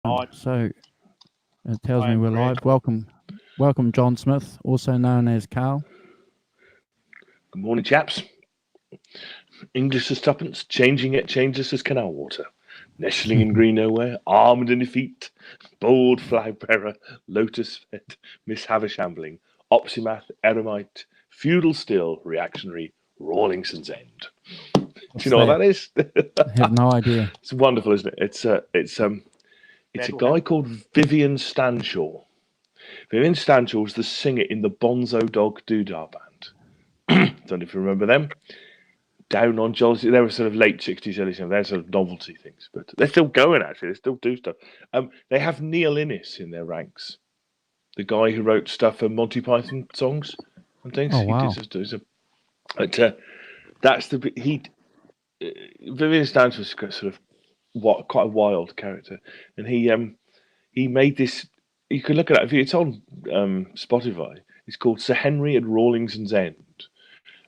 Right. So it tells I me am we're correct. live. Welcome, John Smith, also known as Carl. Good morning, chaps. English as tuppence, changing it changeless as canal water. Nestling in green nowhere, armed in defeat, bold flag bearer, lotus fed, Miss Havishambling, Opsimath, Eremite, feudal still, reactionary, Rawlingson's End. Do you know what that is? I have no idea. It's wonderful, isn't it? It's a guy called Vivian Stanshaw. Vivian Stanshaw was the singer in the Bonzo Dog Doodah Band. Don't know if you remember them. Down on Jollity, they were sort of late 60s, early 70s. They're sort of novelty things, but they're still going, actually. They still do stuff. They have Neil Innes in their ranks, the guy who wrote stuff for Monty Python songs and things. Oh, wow. That's the... Vivian Stanch was sort of quite a wild character. And he made this... You can look at it. It's on Spotify. It's called Sir Henry at Rawlingson's End.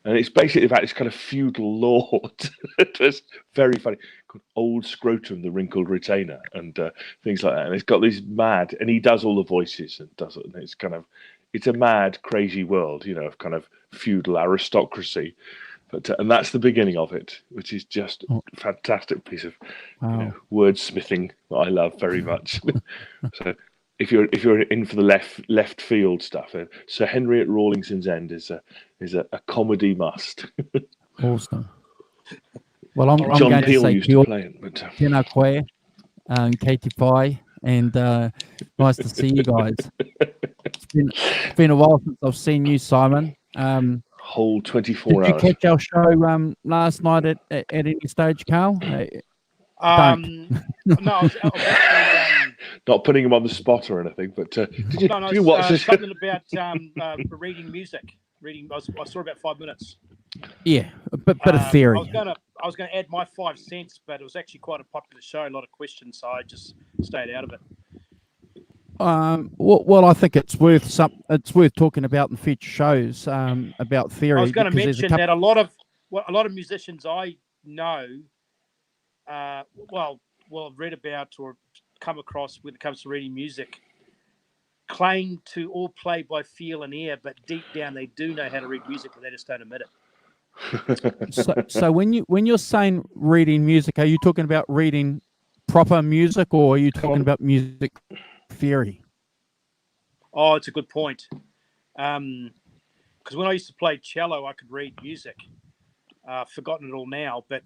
And it's basically about this kind of feudal lord. It was very funny. Called Old Scrotum, the Wrinkled Retainer, and things like that. And it's got these mad, and he does all the voices and does it. And it's a mad, crazy world, of kind of feudal aristocracy. But and that's the beginning of it, which is just a fantastic piece of wordsmithing that I love very much. So. If you're in for the left field stuff, Sir Henry at Rawlingson's End is a comedy must. Awesome. Well, I'm John going Peel to say used to play it, but Tēnā koe, Katie Pie, and nice to see you guys. It's been a while since I've seen you, Simon. Whole 24 hours. Did you catch our show last night at any stage, Carl? No, I was actually, not putting him on the spot or anything, but did you watch this? Something about reading music. I saw about 5 minutes. Yeah, but a theory. I was gonna add my 5 cents, but it was actually quite a popular show. A lot of questions, so I just stayed out of it. Well, I think it's worth talking about in future shows about theory. I was going to mention that a lot of musicians I know, I've read about or come across when it comes to reading music, claim to all play by feel and ear, but deep down they do know how to read music, but they just don't admit it. So when you're saying reading music, are you talking about reading proper music, or are you talking about music theory? Oh, it's a good point. Because when I used to play cello, I could read music. Forgotten it all now, but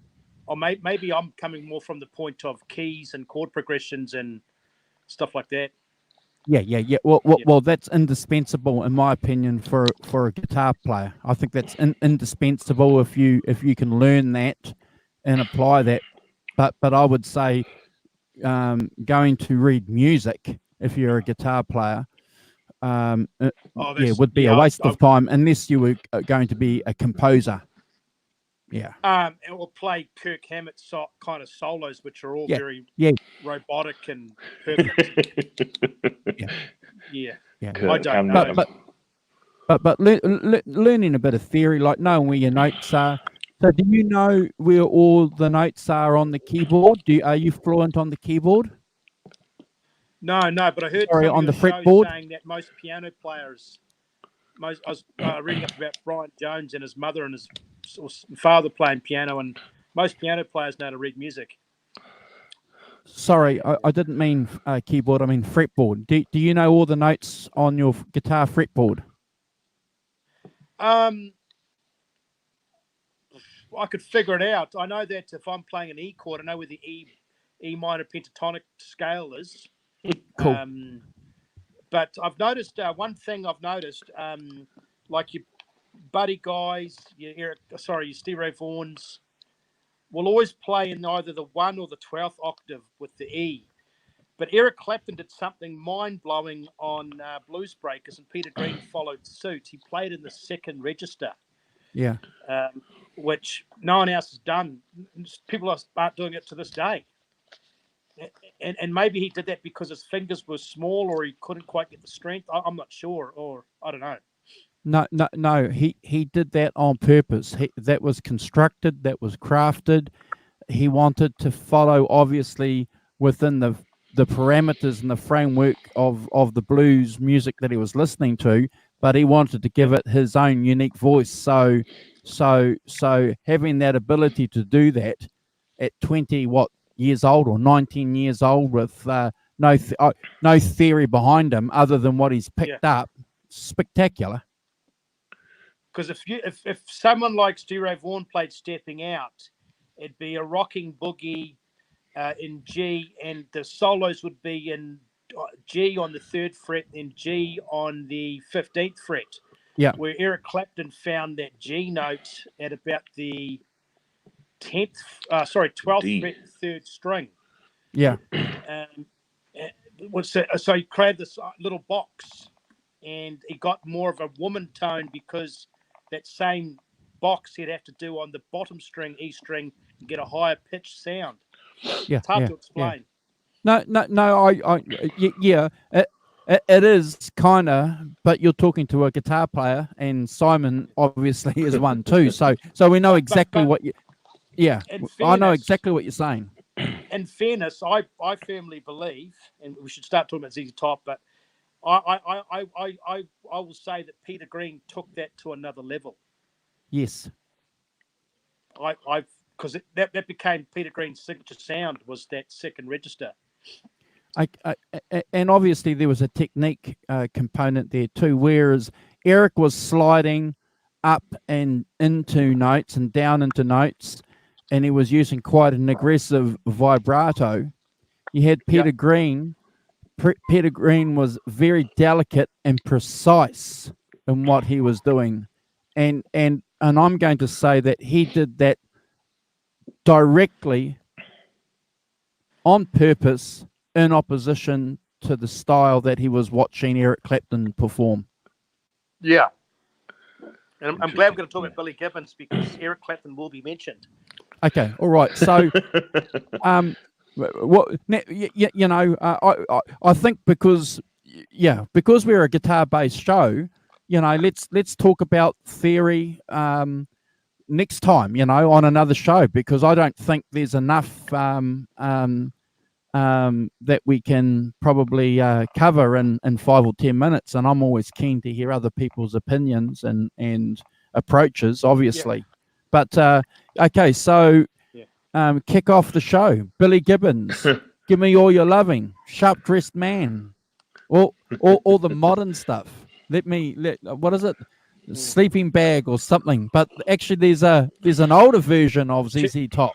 maybe I'm coming more from the point of keys and chord progressions and stuff like that. Yeah. Well, that's indispensable in my opinion for a guitar player. I think that's indispensable if you can learn that and apply that. But I would say going to read music if you're a guitar player, would be a waste of time unless you were going to be a composer. Yeah. And we'll play Kirk Hammett kind of solos, which are all very robotic and perfect. Yeah. I don't know. But learning a bit of theory, like knowing where your notes are. So, do you know where all the notes are on the keyboard? Are you fluent on the keyboard? No, but I heard on the fretboard saying that most piano players. I was reading up about Brian Jones and his mother and his father playing piano, and most piano players know how to read music. Sorry, I didn't mean keyboard. I mean fretboard. Do you know all the notes on your guitar fretboard? I could figure it out. I know that if I'm playing an E chord, I know where the E minor pentatonic scale is. Cool. But I've noticed one thing. Like your Buddy guys, your Stevie Ray Vaughns will always play in either the 1 or the 12th octave with the E. But Eric Clapton did something mind-blowing on Blues Breakers, and Peter Green followed suit. He played in the 2nd register. Yeah. Which no one else has done. People are doing it to this day. And maybe he did that because his fingers were small or he couldn't quite get the strength. I'm not sure, or I don't know. No. He did that on purpose. That was constructed. That was crafted. He wanted to follow, obviously, within the parameters and the framework of the blues music that he was listening to, but he wanted to give it his own unique voice. So having that ability to do that at 20 years old or 19 years old with no theory behind him other than what he's picked up, spectacular. Because if someone like Stevie Ray Vaughan played Stepping Out, it'd be a rocking boogie in G, and the solos would be in G on the 3rd fret and G on the 15th fret. Yeah. Where Eric Clapton found that G note at about the 12th fret, 3rd string. Yeah. So he created this little box, and he got more of a woman tone because that same box he'd have to do on the bottom string, E string, and get a higher pitched sound. Yeah, it's hard to explain. Yeah. No. It is kind of, but you're talking to a guitar player, and Simon obviously is one too. So we know exactly what you. Yeah, I know exactly what you're saying. In fairness, I firmly believe, and we should start talking about ZZ Top, but I will say that Peter Green took that to another level. Yes. Because that became Peter Green's signature sound, was that second register. And obviously there was a technique component there too, whereas Eric was sliding up and into notes and down into notes, and he was using quite an aggressive vibrato. You had Peter Green. Peter Green was very delicate and precise in what he was doing, and I'm going to say that he did that directly on purpose, in opposition to the style that he was watching Eric Clapton perform. Yeah. And I'm glad we're going to talk about Billy Gibbons, because Eric Clapton will be mentioned. Okay, all right. So, I think because we're a guitar-based show, let's talk about theory next time, on another show, because I don't think there's enough that we can probably cover in 5 or 10 minutes, and I'm always keen to hear other people's opinions and approaches, obviously. But okay, so kick off the show. Billy Gibbons, Give Me All Your Loving, Sharp Dressed Man, all the modern stuff. What is it? Sleeping Bag or something. But actually, there's an older version of ZZ Top.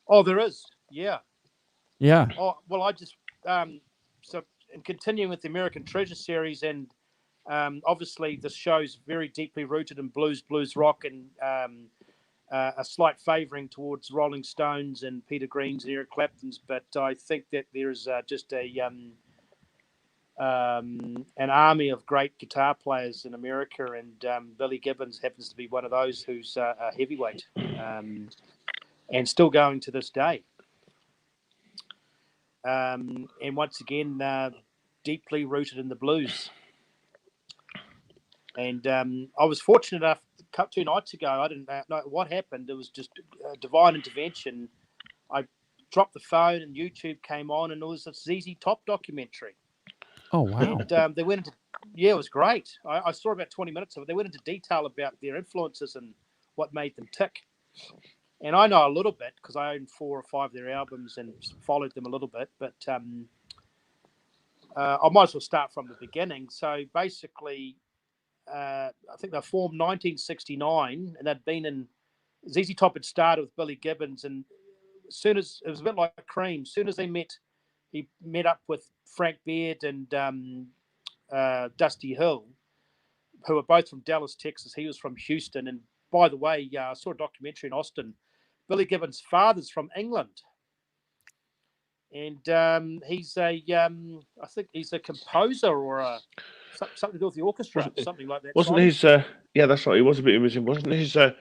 Oh, there is. Yeah. Yeah. Oh, well, I just so in continuing with the American Treasure series, and obviously the show's very deeply rooted in blues rock, and a slight favouring towards Rolling Stones and Peter Green's and Eric Clapton's. But I think that there is just an army of great guitar players in America, and Billy Gibbons happens to be one of those who's a heavyweight. And still going to this day. And once again, deeply rooted in the blues. And I was fortunate enough, 2 nights ago, I didn't know what happened. It was just divine intervention. I dropped the phone and YouTube came on, and it was a ZZ Top documentary. Oh, wow. And they went into, it was great. I saw about 20 minutes of it. They went into detail about their influences and what made them tick. And I know a little bit because I own 4 or 5 of their albums and followed them a little bit. But I might as well start from the beginning. So basically, I think they formed 1969, and they'd been in ZZ Top had started with Billy Gibbons, and as soon as it was a bit like Cream, as soon as they met, he met up with Frank Beard and Dusty Hill, who were both from Dallas, Texas. He was from Houston, and by the way, I saw a documentary in Austin. Billy Gibbons' father's from England, and he's I think he's a composer or something to do with the orchestra, something like that. Wasn't his? Yeah, that's right. He was a bit imaging, wasn't his? It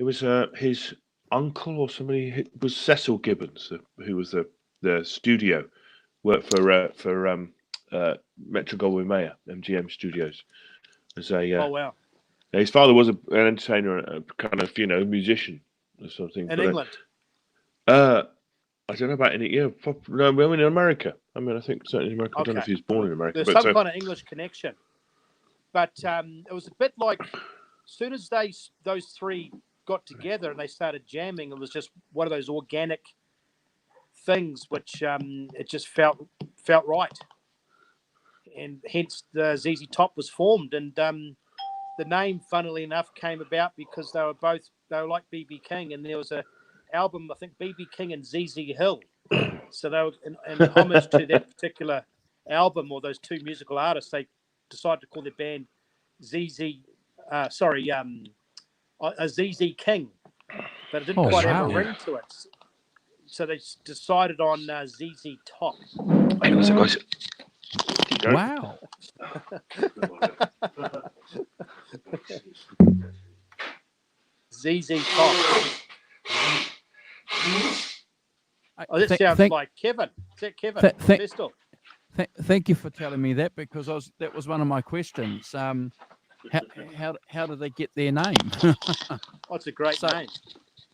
was his uncle or somebody. It was Cecil Gibbons, who was the studio, worked for Metro-Goldwyn-Mayer, MGM Studios, as a. Oh wow! His father was an entertainer, a kind of musician or something. In England. I don't know about any. Yeah, no, I mean in America. I mean, I think certainly in America. I don't know if he was born in America. There's some kind of English connection, but it was a bit like as soon as those three got together and they started jamming, it was just one of those organic things which it just felt right, and hence the ZZ Top was formed. And the name, funnily enough, came about because they were like BB King, and there was a album, I think BB King and ZZ Hill, so they were in homage to that particular album or those two musical artists. They decided to call their band ZZ ZZ King, but it didn't quite have a ring to it, so they decided on ZZ Top. Hang on a second, guys. Wow. ZZ Top. Oh, this sounds like Kevin. Is that Kevin? Thank you for telling me that, because that was one of my questions. How did they get their name? Oh, it's a great name.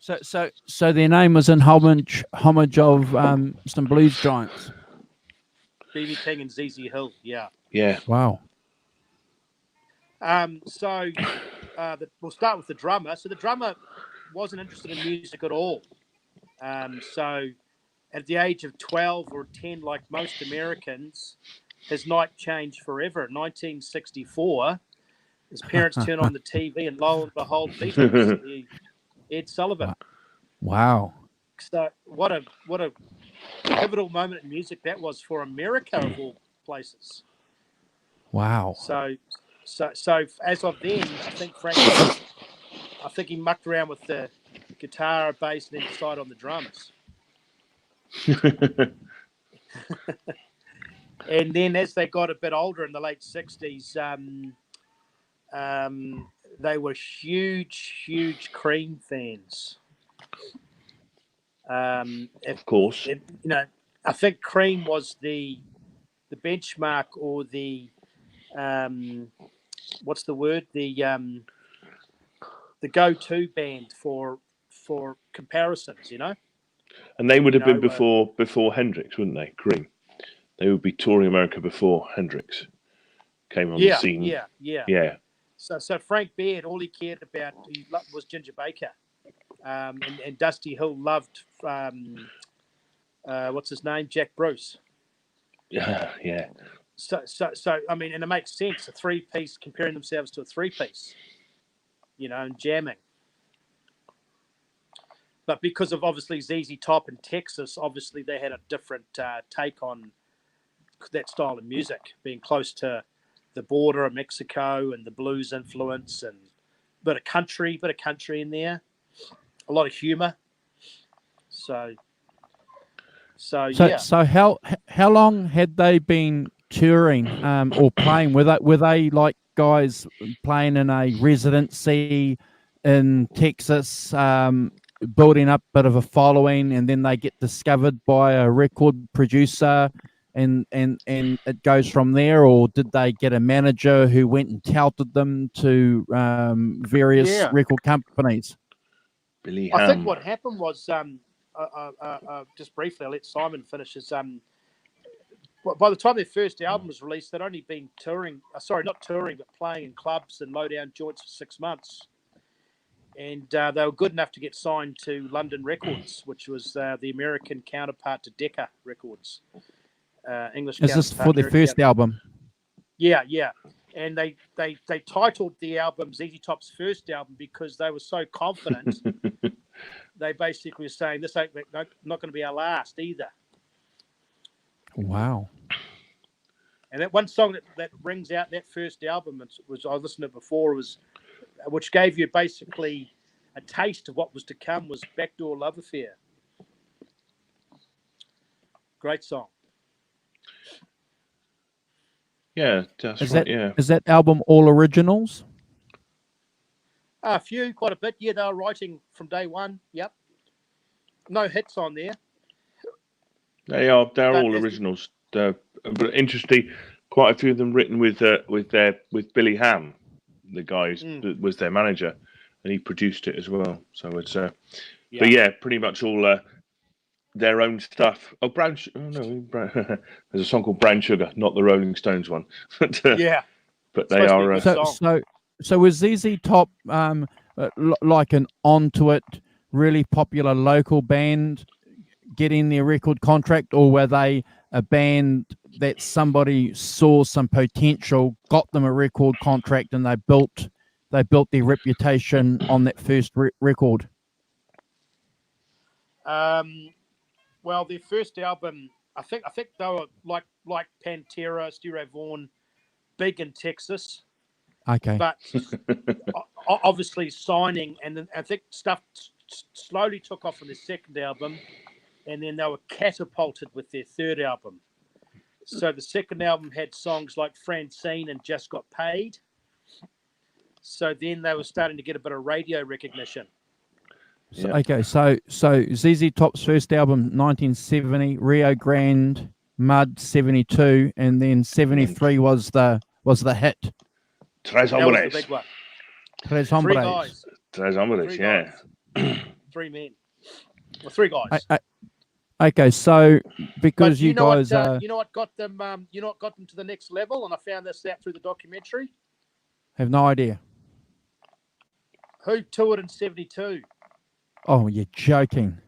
So their name was in homage of some blues giants. BB King and ZZ Hill, yeah. Yeah. Wow. So we'll start with the drummer. So the drummer wasn't interested in music at all. So at the age of 12 or 10, like most Americans, his night changed forever. In 1964, his parents turned on the TV, and lo and behold, Beatles, Ed Sullivan. Wow. So what a pivotal moment in music that was for America, of all places. Wow. So as of then, I think he mucked around with the guitar, bass, and then decided on the drums. And then as they got a bit older in the late 60s, they were huge Cream fans. Of course. I think Cream was the benchmark, or the what's the word? The go-to band for comparisons, And they would have been before Hendrix, wouldn't they? Cream. They would be touring America before Hendrix came on the scene. Yeah. So Frank Baird, all he cared about was Ginger Baker, and Dusty Hill loved what's his name, Jack Bruce. Yeah. So I mean, and it makes sense, a three-piece comparing themselves to a three-piece, and jamming. But because of obviously ZZ Top in Texas, obviously they had a different take on that style of music, being close to the border of Mexico and the blues influence, and a bit of country in there, a lot of humor. So how long had they been touring or playing? Were they like guys playing in a residency in Texas, building up a bit of a following, and then they get discovered by a record producer, and it goes from there? Or did they get a manager who went and touted them to various record companies? Billy Ham. I think what happened was, just briefly, I'll let Simon finish, is by the time their first album was released, they'd only been not touring, but playing in clubs and low-down joints for 6 months. And they were good enough to get signed to London Records, which was the American counterpart to Decca Records. English. Is this for their first album? Yeah. And they titled the album ZZ Top's first album because they were so confident. They basically were saying, this ain't not going to be our last either. Wow. And that one song that rings out that first album, was I listened to it before, which gave you basically a taste of what was to come, was Backdoor Love Affair. Great song. Yeah, that's right. Is that album all originals? A few, quite a bit. Yeah, they were writing from day one. Yep. No hits on there. They're all originals. But interestingly, quite a few of them written with Billy Ham, the guy that was their manager, and he produced it as well. So it's but yeah, pretty much all their own stuff. Oh, there's a song called Brown Sugar, not the Rolling Stones one. but Yeah. but It's they supposed to be a are. good song. So was ZZ Top like an onto it, really popular local band getting their record contract, or were they a band that somebody saw some potential, got them a record contract, and they built their reputation on that first record? Well, their first album, I think they were like Pantera, Stereo Vaughan, big in Texas. Okay. But obviously signing, and then I think stuff slowly took off on their second album, and then they were catapulted with their third album. So the second album had songs like Francine and Just Got Paid. So then they were starting to get a bit of radio recognition. So, okay, so ZZ Top's first album, 1970, Rio Grande, Mud, 72, and then 73 was the hit. Tres That was the Hombres. big one. Tres Three Hombres. guys. Tres Hombres, Three yeah. guys. Three men. Well, three guys. Okay, so because But you guys you know what got them to the next level, and I found this out through the documentary. have no idea. Who toured in 72? Oh, you're joking.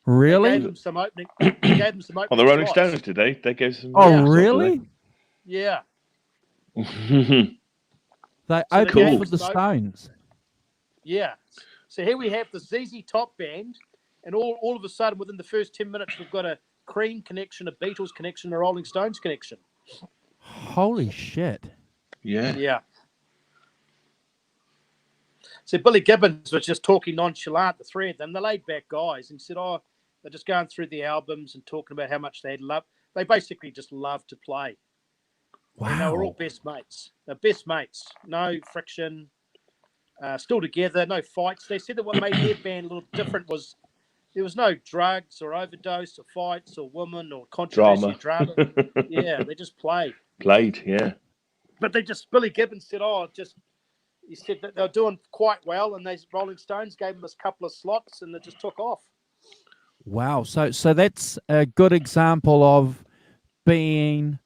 They Really? gave them some opening. They gave them some opening. Oh, the Rolling slots. Stones, did they? They gave some. Oh, Yeah. really? Yeah. They they opened gave for the some Stones. Yeah. So here we have the ZZ Top band, and all of a sudden, within the first 10 minutes, we've got a Cream connection, a Beatles connection, a Rolling Stones connection. Holy shit. Yeah. Yeah. So Billy Gibbons was just talking nonchalant, the three of them. They're laid back guys, and he said, "Oh, they're just going through the albums and talking about how much they love. They basically just love to play. Wow. And they were all best mates. They're best mates. No friction. Still together. No fights. They said that what made their band a little different was there was no drugs or overdose or fights or women or controversy or drama. Yeah, they just played. Played, yeah. But Billy Gibbons said, he said that they were doing quite well, and these Rolling Stones gave them a couple of slots, and they just took off. Wow. So that's a good example of being,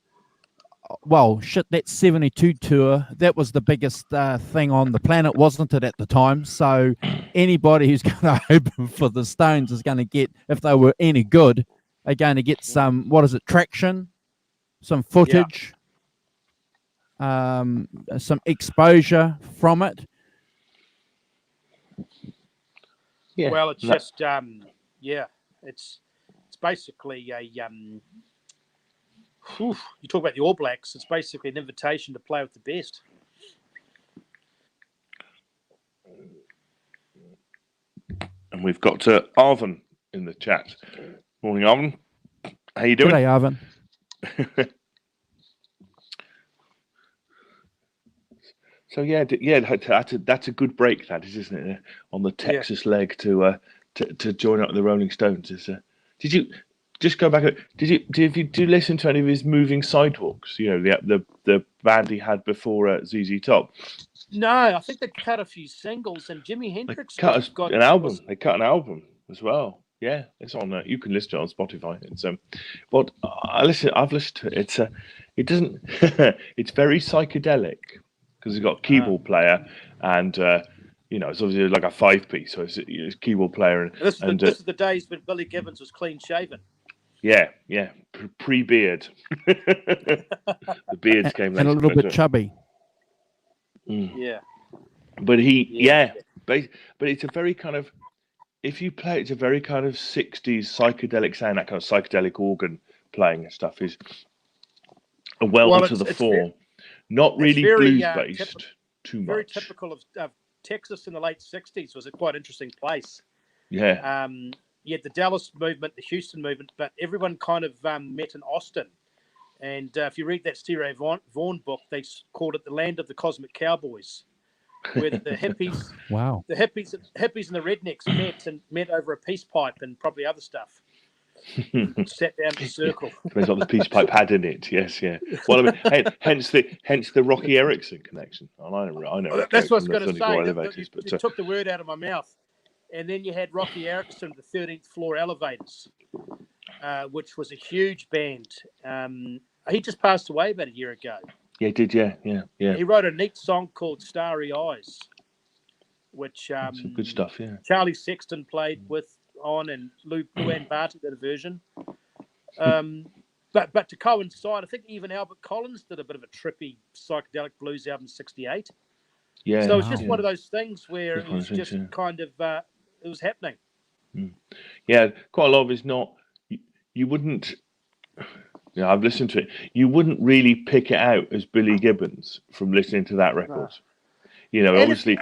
well, shit, that 72 tour, that was the biggest thing on the planet, wasn't it, at the time? So anybody who's going to open for the Stones is going to get, if they were any good, are going to get some, traction, some footage, some exposure from it. Yeah. Well, it's just, it's basically a, you talk about the All Blacks, it's basically an invitation to play with the best. And we've got Arvin in the chat. Morning, Arvin. How you doing? G'day, Arvin. So that's a good break, that is, isn't it? On the Texas leg to join up with the Rolling Stones. Did you just go back? Did you listen to any of his Moving Sidewalks? You know, the band he had before ZZ Top. No, I think they cut a few singles, and Jimi Hendrix got an album. They cut an album as well. Yeah, it's on. You can listen to it on Spotify. It's I've listened to it. It doesn't. It's very psychedelic because it's got a keyboard player and it's obviously like a 5-piece, so it's keyboard player and this is the days when Billy Gibbons was clean shaven. Yeah, pre-beard. The beards came later. And a little bit chubby. Yeah. But but it's a very kind of, if you play, it's a very kind of 60s psychedelic sound, that kind of psychedelic organ playing and stuff is well to the fore. Not really blues-based too much. Very typical of Texas in the late 60s was a quite interesting place. Yeah. You had the Dallas movement, the Houston movement, but everyone kind of met in Austin. And if you read that Stereo Vaughan book, they called it the land of the cosmic cowboys, where the hippies, the hippies and the rednecks met over a peace pipe and probably other stuff. Sat down in a circle. Depends what the peace pipe had in it. Yes, yeah. Well, I mean, hence the Rocky Erickson connection. I know. That's what I was going to say. You took the word out of my mouth. And then you had Rocky Erickson, the 13th Floor Elevators, which was a huge band. He just passed away about a year ago. Yeah, he did. Yeah. He wrote a neat song called Starry Eyes, which Some good stuff. Yeah. Charlie Sexton played on, and Luann Barton did a version. But to coincide, I think even Albert Collins did a bit of a trippy psychedelic blues album in '68. Yeah. So it's just one of those things where it was just kind of it was happening. Yeah, quite a lot of it's not. You wouldn't. Yeah, I've listened to it. You wouldn't really pick it out as Billy Gibbons from listening to that record. No. Obviously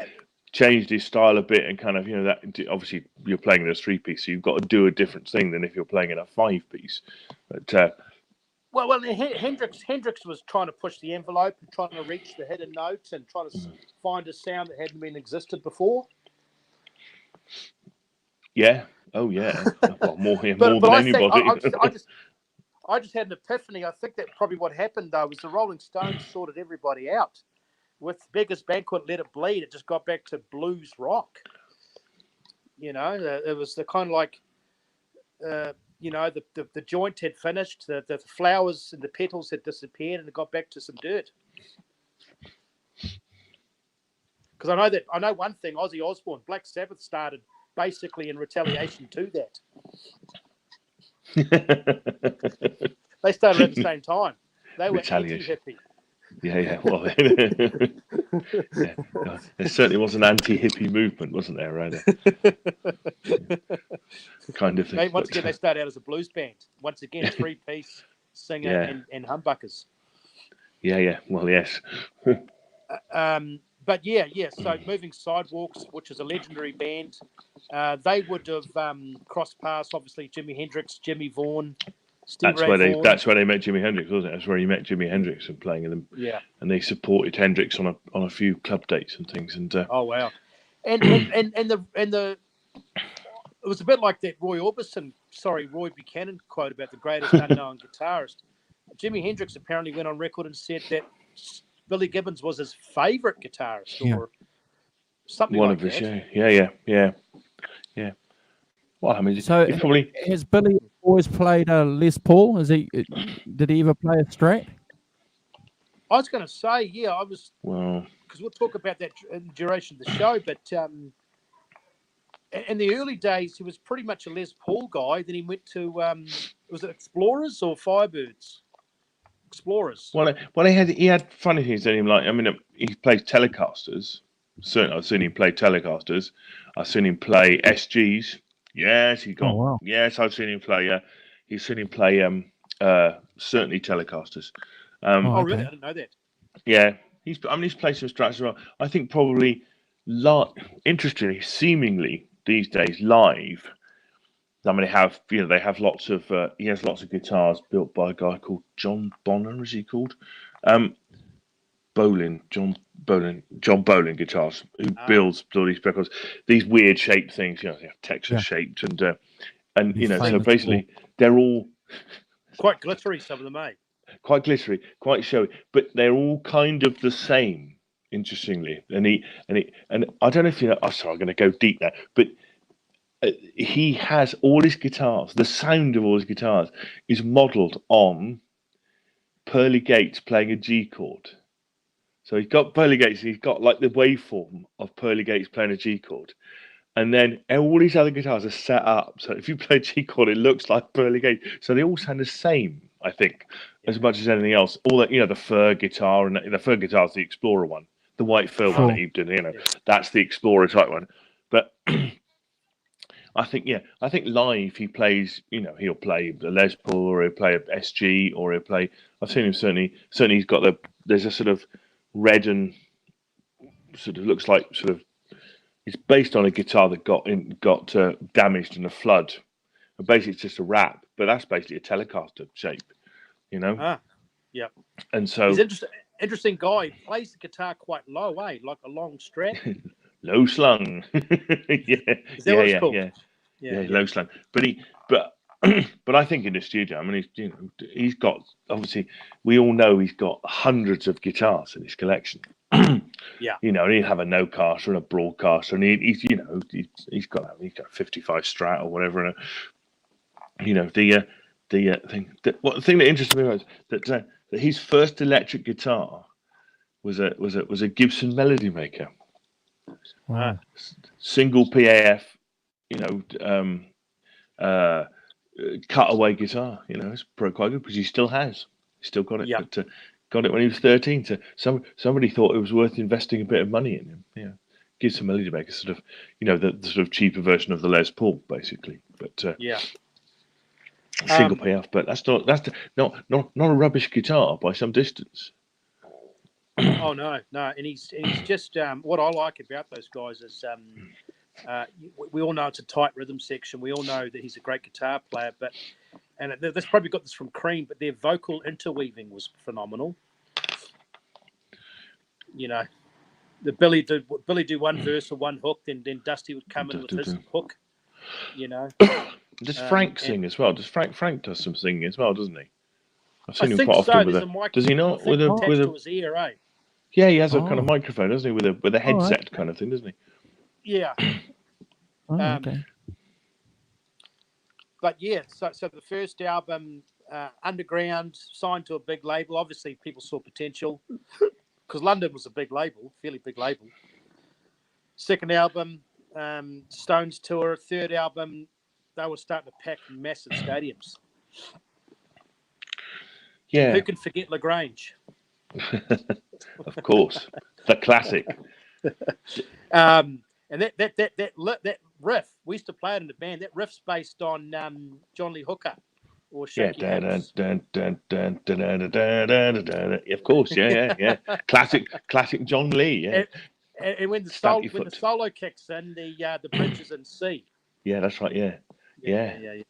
changed his style a bit, and kind of, that obviously you're playing in a 3-piece, so you've got to do a different thing than if you're playing in a 5-piece. But well, Hendrix was trying to push the envelope and trying to reach the hidden notes and trying to find a sound that hadn't been existed before. Yeah. Oh yeah. Well, more than anybody. I just had an epiphany. I think that probably what happened though was the Rolling Stones sorted everybody out. With Beggar's Banquet, Let It Bleed, it just got back to blues rock. It was the kind of like, the joint had finished, the flowers and the petals had disappeared, and it got back to some dirt. Because I know one thing: Ozzy Osbourne, Black Sabbath started basically in retaliation to that. They started at the same time. They were anti-hippie. Yeah. Well, there certainly was an anti-hippie movement, wasn't there, right? Kind of thing. Once again, they started out as a blues band. Once again, 3-piece singer and humbuckers. Yeah. Well, yes. But so Moving Sidewalks, which is a legendary band, they would have crossed paths, obviously, Jimi Hendrix, Jimmy Vaughan, Stevie Ray Vaughan. That's where they met Jimi Hendrix, wasn't it? That's where he met Jimi Hendrix and playing in them. Yeah. And they supported Hendrix on a few club dates and things. And oh wow. And the it was a bit like that Roy Buchanan quote about the greatest unknown guitarist. Jimi Hendrix apparently went on record and said that Billy Gibbons was his favourite guitarist, or something one like of his, that. Yeah. Well, I mean, so probably has Billy always played a Les Paul? Did he ever play a Strat? I was going to say, because we'll talk about that in the duration of the show. But in the early days, he was pretty much a Les Paul guy. Then he went to was it Explorers or Firebirds? Explorers. Well, he had funny things in him. Like, I mean, he plays Telecasters. Certainly, I've seen him play Telecasters. I've seen him play SGs. Yes, he got. Oh, wow. Yes, I've seen him play. He's seen him play. Certainly Telecasters. Really? I didn't know that. Yeah, he's played some Strats as well. I think probably, interestingly, seemingly these days live. I mean, they have lots of. He has lots of guitars built by a guy called John Bonham. Is he called? John Bolin guitars, who builds all these records, these weird shaped things. They have Texas shaped, and so basically they're all quite glittery. Some of them, quite glittery, quite showy, but they're all kind of the same. Interestingly, and I don't know if you know. Oh, sorry, I'm going to go deep now, but. He has all his guitars. The sound of all his guitars is modelled on Pearly Gates playing a G chord. So he's got Pearly Gates. He's got like the waveform of Pearly Gates playing a G chord, and then all these other guitars are set up. So if you play a G chord, it looks like Pearly Gates. So they all sound the same, I think, as much as anything else. All that the Fur guitar, and the Fur guitar is the Explorer one. The white Fur one that he did, that's the Explorer type one. But I think live he plays, he'll play a Les Paul, or he'll play a SG, or he'll play. I've seen him certainly he's got there's a sort of red and sort of looks like sort of. It's based on a guitar that got damaged in a flood. But basically, it's just a wrap, but that's basically a Telecaster shape, Yeah. And so he's interesting guy. He plays the guitar quite low, like a long Strat. Low slung. Is that what it's called? Yeah, low slung. But I think in the studio, I mean, he's got, obviously we all know he's got hundreds of guitars in his collection. Yeah. You know, and he'd have a no-caster and a broadcaster, and he's got 55 Strat or whatever, and the thing that interested me was that his first electric guitar was a Gibson Melody Maker, Wow. single PAF, cutaway guitar. It's quite good because he still got it, Yeah. but got it when he was 13. So somebody thought it was worth investing a bit of money in him. Yeah, Gibson Melody Maker, sort of, the sort of cheaper version of the Les Paul, basically, but Yeah. single payoff. But that's not a rubbish guitar by some distance. Oh no, and he's just what I like about those guys is we all know it's a tight rhythm section. We all know that he's a great guitar player, and this probably got this from Cream, but their vocal interweaving was phenomenal. The Billy do one verse or one hook, then Dusty would come in with his hook. Does Frank sing as well? Does Frank does some singing as well, doesn't he? I've seen I him think quite often so. with There's a. a mic. Does he not with to his ear, eh? Yeah, he has a kind of microphone, doesn't he, with a headset kind of thing, doesn't he? Yeah. Okay. But yeah, so the first album, Underground, signed to a big label. Obviously, people saw potential because London was a big label, fairly big label. Second album, Stones tour. Third album, they were starting to pack massive stadiums. Yeah. Who can forget LaGrange? Of course, the classic. And that riff, we used to play it in the band. That riff's based on John Lee Hooker or Shaky Hammers. Of course, yeah. Classic John Lee, yeah. And when the solo kicks in, the bridge is in C. Yeah, that's right. Yeah.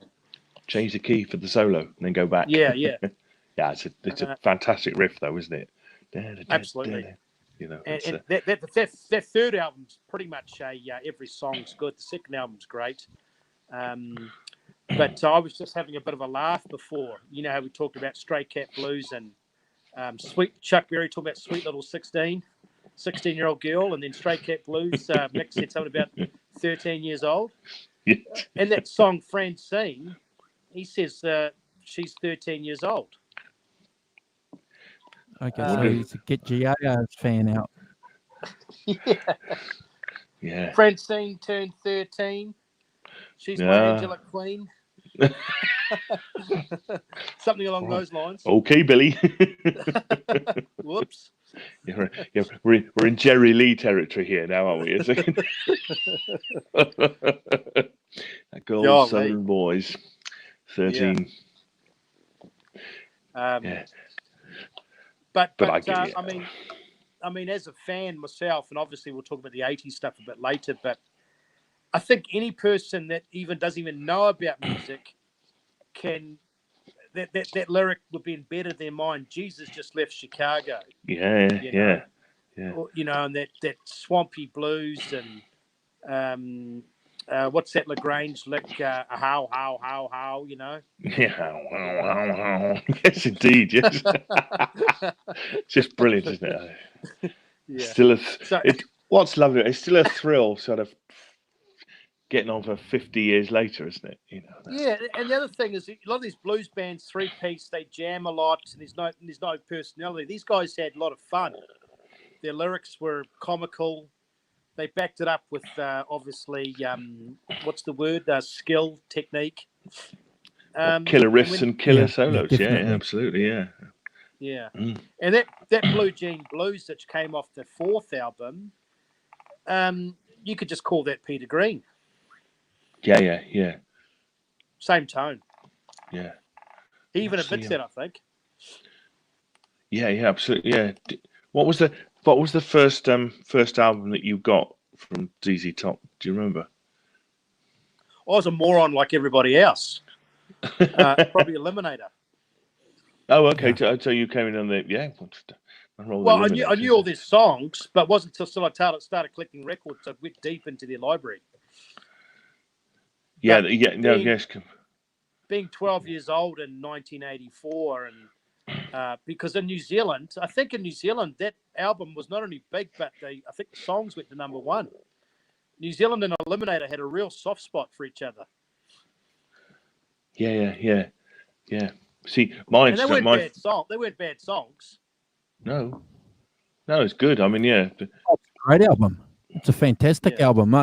Change the key for the solo and then go back. Yeah. Yeah, it's a fantastic riff, though, isn't it? Absolutely. And that third album's pretty much every song's good. The second album's great. But I was just having a bit of a laugh before. You know how we talked about Stray Cat Blues and sweet Chuck Berry talking about sweet little 16-year-old girl, and then Stray Cat Blues. Mick said something about 13 years old. Yeah. And that song Francine, he says she's 13 years old. Okay, so he's a Get Your Yo-Yo's fan out. Yeah. Francine turned 13. She's my angelic queen. Something along those lines. Okay, Billy. Whoops. Yeah, we're in Jerry Lee territory here now, aren't we? That girl, Southern Boys, 13. Yeah. But I mean, as a fan myself, and obviously we'll talk about the 80s stuff a bit later, but I think any person that doesn't even know about music that lyric would be embedded in their mind. Jesus just left Chicago. Yeah. And that swampy blues and what's that LaGrange lick? How, Yeah, how. Yes, indeed, yes. It's just brilliant, isn't it? Yeah. Still what's lovely, it's still a thrill, sort of getting on for 50 years later, isn't it? Yeah, and the other thing is a lot of these blues bands, three-piece, they jam a lot, and there's no personality. These guys had a lot of fun. Their lyrics were comical. They backed it up with obviously what's the word? Skill, technique. Killer riffs and killer solos. Yeah, absolutely. Yeah. Yeah. And that Blue Jean Blues that came off the fourth album, you could just call that Peter Green. Yeah. Same tone. Yeah. He even admits that, I think. Yeah, absolutely. Yeah. What was the first album that you got from ZZ Top? Do you remember? I was a moron like everybody else. Probably Eliminator. Oh, okay. Yeah. So you came in on the Well, I knew all their songs, but it wasn't until I started collecting records. I went deep into their library. Yes. Being 12 years old in 1984 and because in New Zealand, I think in New Zealand that album was not only big, but I think the songs went to #1. New Zealand and Eliminator had a real soft spot for each other. Yeah. See, And they weren't bad songs. They weren't bad songs. No, it's good. I mean, yeah. It's a great album. It's a fantastic album.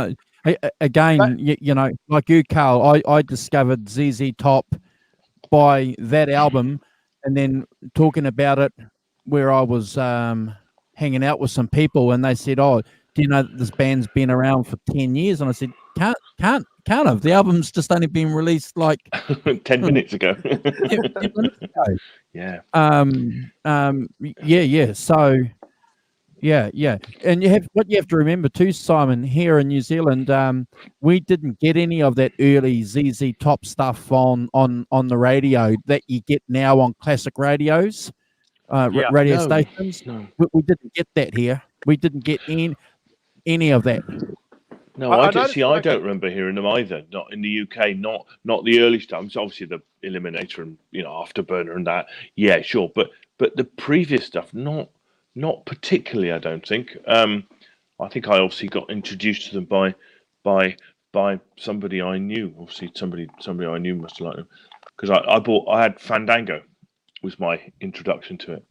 Again, But, you know, like you, Carl, I discovered ZZ Top by that album, and then talking about it where I was hanging out with some people, and they said, "Oh, do you know that this band's been around for 10 years?" And I said, "Can't have. The album's just only been released like 10 minutes ago." 10 minutes ago. Yeah. Yeah. So, yeah. And what you have to remember too, Simon, here in New Zealand, we didn't get any of that early ZZ Top stuff on the radio that you get now on classic radios, radio stations. No. We didn't get that here. We didn't get any of that. No, I don't remember hearing them either. Not in the UK. Not the early stuff. It's obviously the Eliminator and Afterburner and that. Yeah, sure. But the previous stuff, not particularly. I don't think. I think I obviously got introduced to them by somebody I knew. Obviously, somebody I knew must have liked them because I had Fandango was my introduction to it,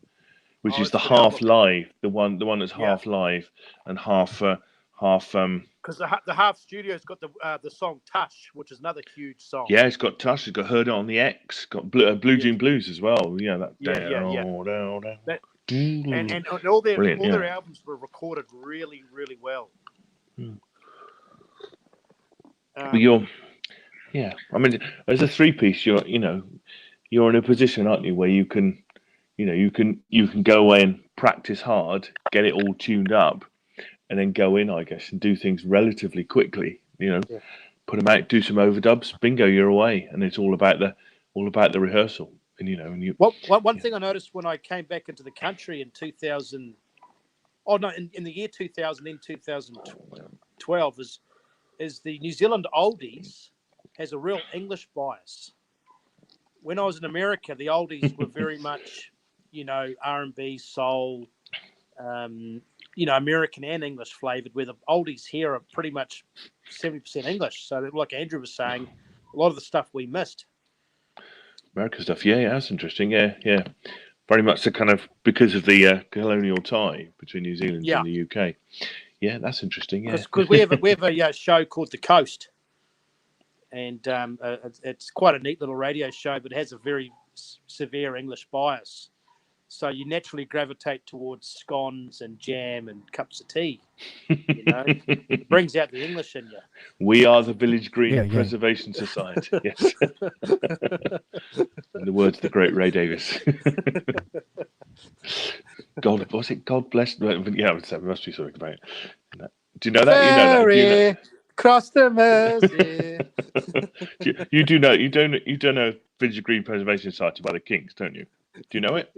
which is the half live, the one that's half live and half. Because the Half Studio's got the song Tush, which is another huge song. Yeah, it's got Tush. It's got Heard It on the X. Got Blue Jean Blues as well. Yeah, that. And all their albums were recorded really, really well. I mean, as a 3-piece, you're in a position, aren't you, where you can go away and practice hard, get it all tuned up, and then go in, I guess, and do things relatively quickly. Put them out, do some overdubs, bingo, you're away, and it's all about the rehearsal. And one thing I noticed when I came back into the country in 2000, in the year 2000, in 2012, is the New Zealand oldies has a real English bias. When I was in America, the oldies were very much, R&B, soul, American and English flavored, where the oldies here are pretty much 70% English. So like Andrew was saying, a lot of the stuff we missed. American stuff, yeah, that's interesting. Yeah. Very much the kind of, because of the colonial tie between New Zealand and the UK. Yeah, that's interesting. Yeah, because we have a show called The Coast, and it's quite a neat little radio show, but it has a very severe English bias. So you naturally gravitate towards scones and jam and cups of tea. It brings out the English in you. We are the Village Green Preservation Society. Yes. In the words of the great Ray Davis. God bless? Yeah, it must be something about it. Do you know that? Ferry, cross the Mersey. You do know. You don't know Village Green Preservation Society by the Kinks, don't you? Do you know it?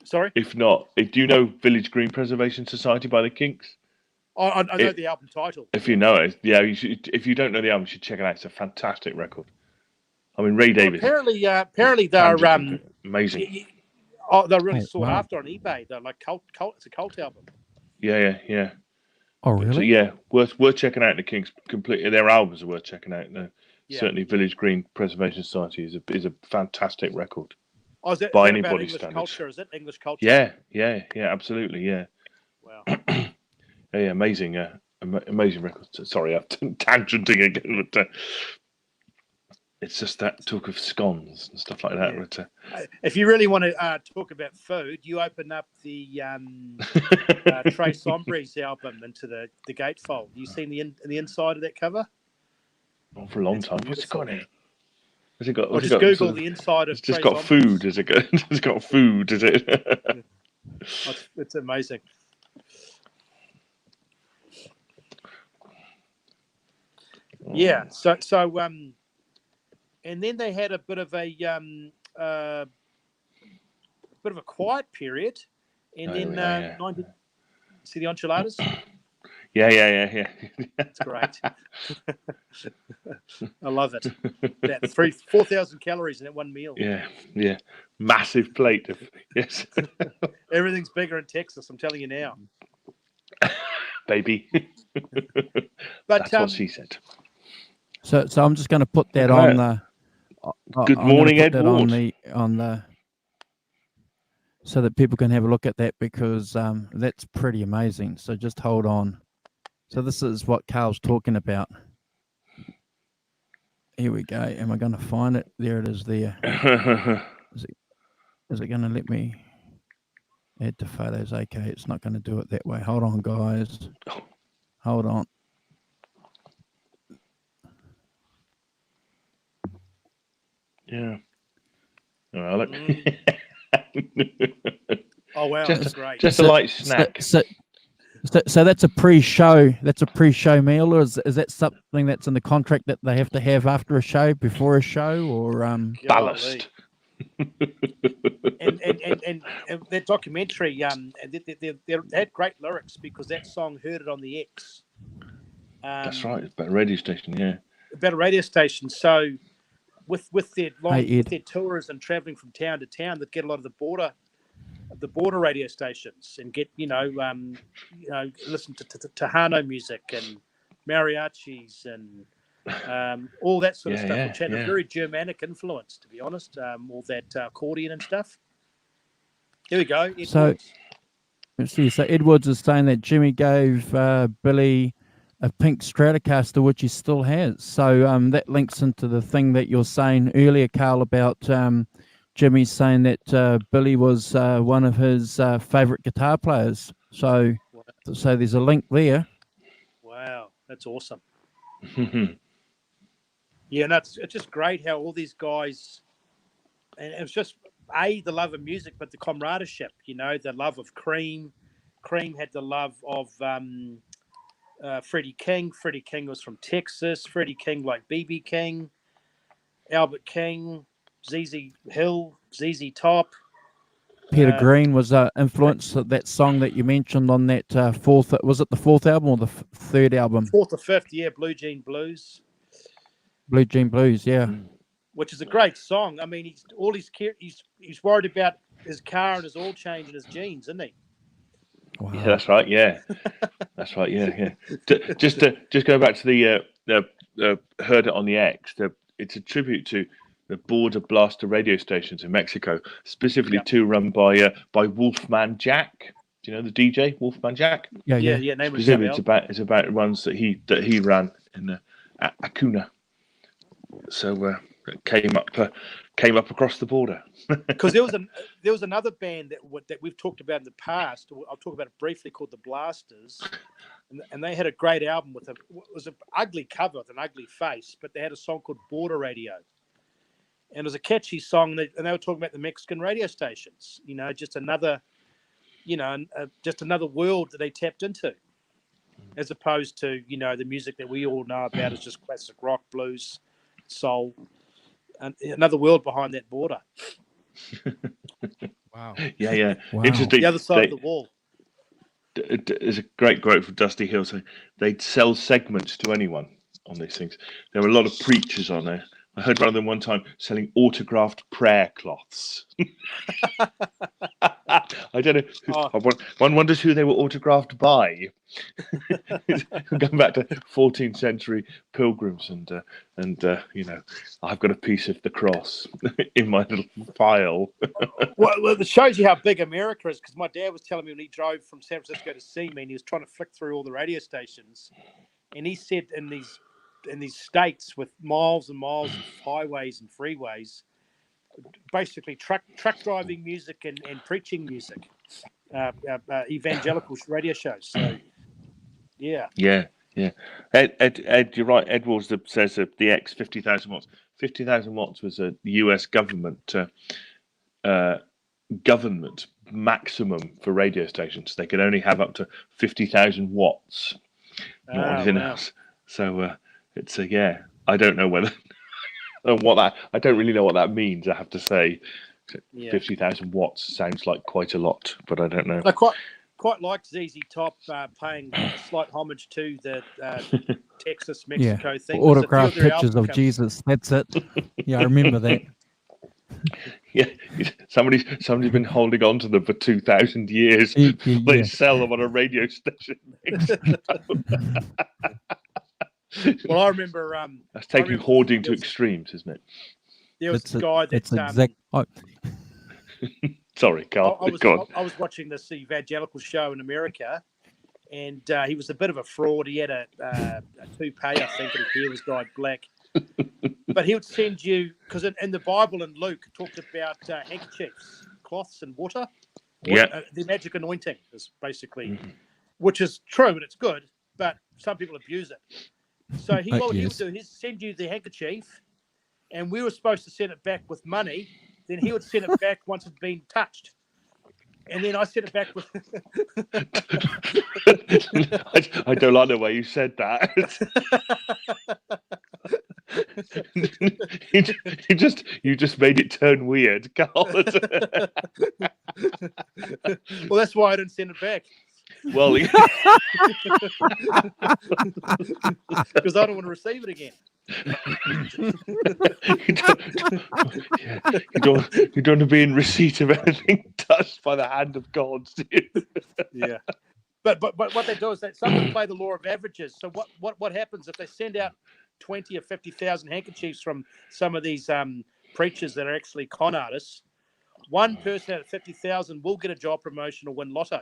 Sorry? If not, do you know Village Green Preservation Society by the Kinks? I know the album title. If you know it, yeah, you should. If you don't know the album, you should check it out. It's a fantastic record. I mean, Ray Davis. Apparently they're amazing. They're really sought after on eBay. They're like cult. It's a cult album. Yeah. Oh, really? So, yeah, worth checking out. The Kinks completely. Their albums are worth checking out. No, certainly, Village Green Preservation Society is a fantastic record. Oh, is that anybody's English culture? Is it English culture? Yeah, absolutely, yeah. Wow. Yeah, amazing, amazing record. Sorry, I'm tangenting again, but it's just that talk of scones and stuff like that. Yeah. But, if you really want to talk about food, you open up the Trey Sombre's album into the gatefold. You seen the inside of that cover? Not for a long time. What's it got in it? Has it got? Just Google the inside of. It's just got food. Is it? It's got food. Is it? It's amazing. Yeah. So and then they had a bit of a quiet period, and then see the enchiladas. Yeah. It's great. I love it. That 4,000 calories in that one meal. Yeah. Massive plate of yes, Everything's bigger in Texas. I'm telling you now. baby. But That's what she said. So I'm just going to put that Right. on the. Good I'm gonna morning, put Ed that Ward. on the so that people can have a look at that, because that's pretty amazing. So just hold on. So this is what Carl's talking about. Here we go. Am I going to find it? There it is. There. Is it going to let me add to photos? Okay, it's not going to do it that way. Hold on, guys. Hold on. Yeah. Oh, look. oh wow, that's great. Just a light snack. So that's a pre-show. That's a pre-show meal, or is that something that's in the contract that they have to have after a show, before a show, or Ballast. And that documentary, they had great lyrics, because that song "Heard It on the X." That's right. It's about a radio station. Yeah. About a radio station. So with their Hey, with their tours and traveling from town to town, they'd get a lot of the border radio stations and get listen to Tejano music and mariachis and all that sort of stuff, which had a very Germanic influence, to be honest. All that accordion and stuff. Here we go. Let's see. So Edwards is saying that Jimmy gave Billy a pink Stratocaster, which he still has. So that links into the thing that you're saying earlier, Carl, about Jimmy saying that Billy was one of his favorite guitar players. So there's a link there. Wow, that's awesome. Yeah, and it's just great how all these guys, and it was just the love of music, but the camaraderie, the love of Cream. Cream had the love of Freddie King. Freddie King was from Texas. Freddie King like B.B. King, Albert King, ZZ Hill, ZZ Top. Peter Green was influenced that song that you mentioned on that fourth. Was it the fourth album or the third album? Fourth or fifth, yeah. Blue Jean Blues. Blue Jean Blues, yeah. Which is a great song. I mean, he's worried about his car and his oil change and his jeans, isn't he? Wow. Yeah, that's right. Yeah, that's right. Yeah. Just go back to the Heard It on the X. It's a tribute to the border blaster radio stations in Mexico, specifically two run by Wolfman Jack. Do you know the DJ Wolfman Jack? Yeah. Name specifically, it's about runs that he ran in Acuna. So it came up across the border. Because there was another band that we've talked about in the past. I'll talk about it briefly, called the Blasters, and they had a great album with it was an ugly cover with an ugly face, but they had a song called Border Radio. And it was a catchy song, and they were talking about the Mexican radio stations. Just another, just another world that they tapped into, as opposed to the music that we all know about is just classic rock, blues, soul, and another world behind that border. Wow. Yeah. Wow. Interesting. The other side of the wall. There's a great quote from Dusty Hill saying they'd sell segments to anyone on these things. There were a lot of preachers on there. I heard one of them one time selling autographed prayer cloths. I don't know. One wonders who they were autographed by. Going back to 14th century pilgrims, and I've got a piece of the cross in my little file. Well, it shows you how big America is, because my dad was telling me when he drove from San Francisco to see me, and he was trying to flick through all the radio stations, and he said in these states with miles and miles of highways and freeways, basically truck driving music and preaching music, evangelical radio shows. So, yeah. Ed, you're right. Ed Walls says that the X 50,000 watts. 50,000 watts was a U.S. government maximum for radio stations. They could only have up to 50,000 watts, not anything else. So it's I don't know whether I don't really know what that means. I have to say, 50,000 watts sounds like quite a lot, but I don't know. No, quite like ZZ Top paying a slight homage to the Texas Mexico thing. There's a few Autographed of their pictures of albums Jesus. That's it. Yeah, I remember that. Yeah, somebody's been holding on to them for 2,000 years. They sell them on a radio station. Well, I remember. That's taking hoarding to extremes, isn't it? There was a guy that. Sorry, Carl. I was watching this evangelical show in America, and he was a bit of a fraud. He had a toupee, I think, and his hair was dyed black. But he would send you, because in the Bible and Luke it talked about handkerchiefs, cloths, and water. Yeah. The magic anointing is basically, which is true and it's good, but some people abuse it. So what he would do is send you the handkerchief, and we were supposed to send it back with money. Then he would send it back once it's been touched. And then I sent it back with. I don't like the way you said that. you just made it turn weird, Carl. Well, that's why I didn't send it back. Well, because I don't want to receive it again. You don't want to be in receipt of anything touched by the hand of God. Yeah. But what they do is that some people play the law of averages. So what happens if they send out 20 or 50,000 handkerchiefs from some of these preachers that are actually con artists? One person out of 50,000 will get a job promotion or win lotto.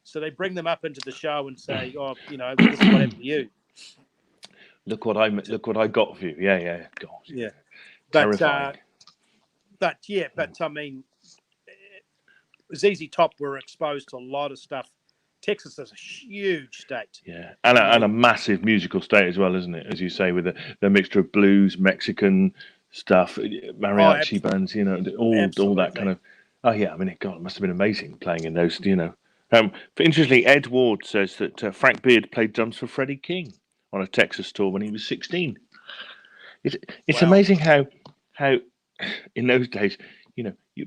So they bring them up into the show and say, "Oh, this is what happened to you. Look what I got for you." Yeah. God. Yeah. Terrifying. But I mean, ZZ Top were exposed to a lot of stuff. Texas is a huge state. Yeah, and a massive musical state as well, isn't it? As you say, with the mixture of blues, Mexican stuff, mariachi bands, all that kind of. Oh yeah, I mean, God, it must have been amazing playing in those, Interestingly, Ed Ward says that Frank Beard played drums for Freddie King on a Texas tour when he was 16. It's amazing how in those days,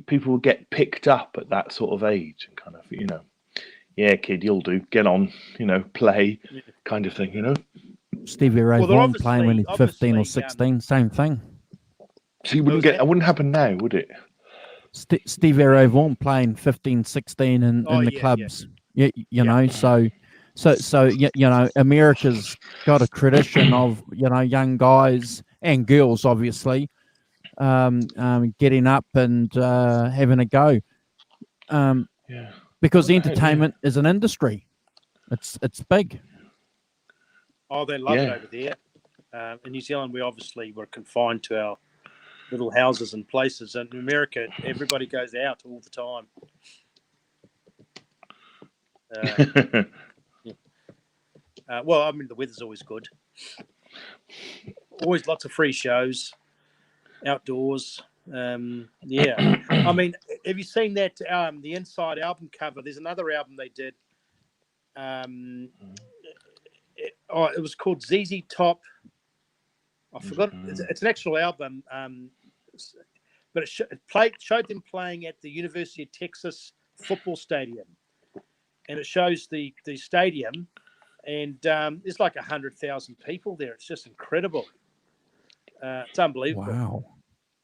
people would get picked up at that sort of age and kind of, yeah, kid, you'll do. Get on, play, kind of thing, Stevie Ray Vaughan playing when he's 15 or 16, same thing. So it wouldn't happen now, would it? Stevie Ray Vaughan playing 15, 16 in the clubs. Yeah. So America's got a tradition of young guys and girls, obviously, getting up and having a go. Because entertainment is an industry. It's big. Oh, they love it over there. In New Zealand, we obviously were confined to our little houses and places. And in America, everybody goes out all the time. Well, I mean, the weather's always good. Always lots of free shows, outdoors. I mean, have you seen that the Inside album cover? There's another album they did. It was called ZZ Top. I forgot. It's an actual album, but it showed them playing at the University of Texas football stadium, and it shows the stadium, and there's like 100,000 people there. It's just incredible. It's unbelievable.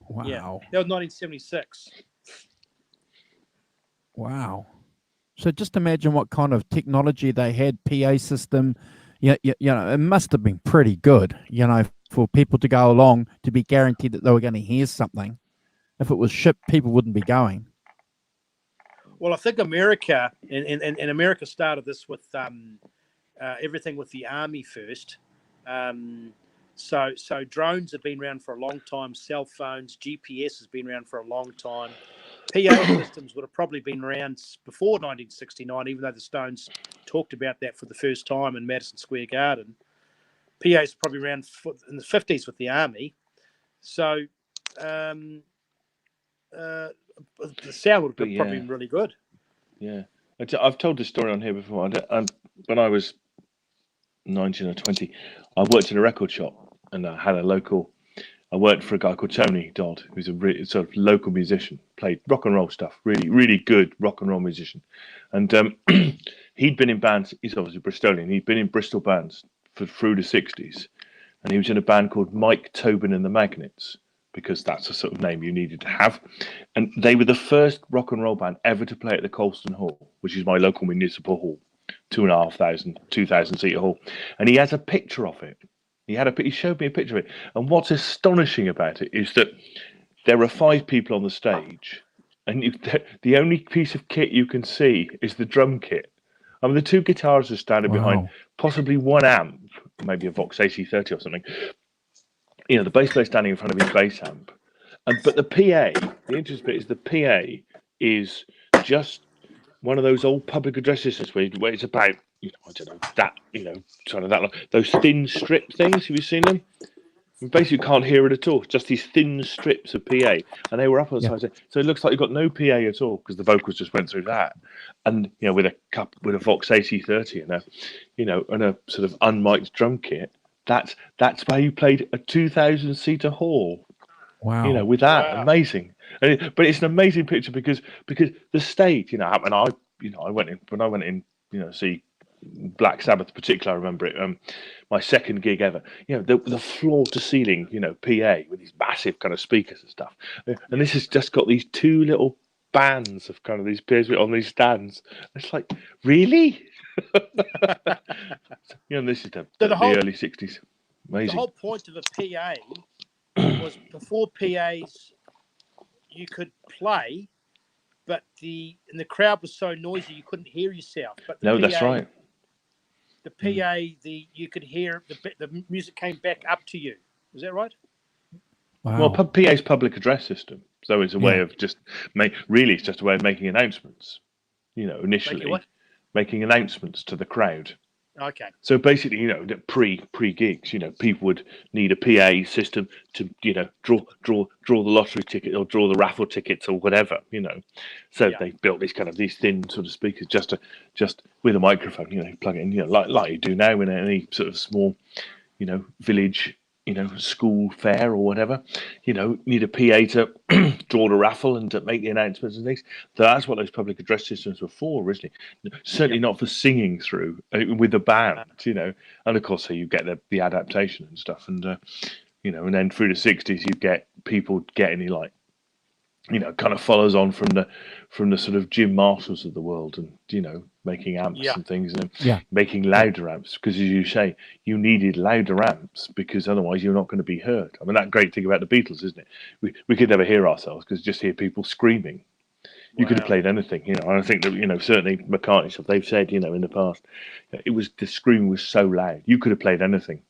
Wow. Yeah, that was 1976. Wow. So just imagine what kind of technology they had, PA system. It must have been pretty good, for people to go along to be guaranteed that they were going to hear something. If it was shipped, people wouldn't be going. Well, I think America, and America started this with everything with the Army first. So drones have been around for a long time. Cell phones, GPS has been around for a long time. PA systems would have probably been around before 1969, even though the Stones talked about that for the first time in Madison Square Garden. PA is probably around in the 50s with the Army. So the sound would have probably been really good. Yeah. I've told this story on here before. When I was 19 or 20, I worked in a record shop, and I had a local I worked for a guy called Tony Dodd, who's a sort of local musician, played rock and roll stuff, really, really good rock and roll musician. And he'd been in bands, he's obviously Bristolian, he'd been in Bristol bands through the 60s. And he was in a band called Mike Tobin and the Magnets, because that's the sort of name you needed to have. And they were the first rock and roll band ever to play at the Colston Hall, which is my local municipal hall, 2,000 seat hall. And he has a picture of it. He showed me a picture of it. And what's astonishing about it is that there are 5 people on the stage, and the only piece of kit you can see is the drum kit. I mean, the 2 guitars are standing behind possibly 1 amp, maybe a Vox AC30 or something. You know, the bass player standing in front of his bass amp. But the PA, the interesting bit is the PA is just one of those old public address systems where it's about, I don't know, that, sort of that, those thin strip things. Have you seen them? You basically can't hear it at all. Just these thin strips of PA. And they were up on the side. So it looks like you've got no PA at all because the vocals just went through that. And, with a Vox AC30 and a sort of unmiked drum kit, that's why you played a 2,000-seater hall. Wow. With that, amazing. But it's an amazing picture because the stage, and I went in, see Black Sabbath particularly, I remember it. My second gig ever. The floor to ceiling, PA with these massive kind of speakers and stuff. And this has just got these 2 little bands of kind of these peers on these stands. It's like, really? This is the early 60s. Amazing. The whole point of a PA was before PAs you could play, but the crowd was so noisy you couldn't hear yourself. But that's right. The PA, you could hear the music came back up to you. Is that right? Wow. Well, PA's public address system, so it's a way of just it's just a way of making announcements. Initially making announcements to the crowd. Okay. So basically, pre gigs, people would need a PA system to, draw the lottery ticket or draw the raffle tickets or whatever, So they built these thin sort of speakers just with a microphone, plug it in, like you do now in any sort of small, village, school fair or whatever, need a PA to draw the raffle and to make the announcements and things. So that's what those public address systems were for originally. Certainly not for singing through with the band, And of course, so you get the adaptation and stuff, and and then through the 60s, you get people getting kind of follows on from the sort of Jim Marshalls of the world, and making amps and things, and making louder amps, because as you say, you needed louder amps because otherwise you're not going to be heard. I mean, that great thing about the Beatles, isn't it? We could never hear ourselves because just hear people screaming. You could have played anything, and I think that certainly McCartney stuff, they've said in the past, the screaming was so loud you could have played anything.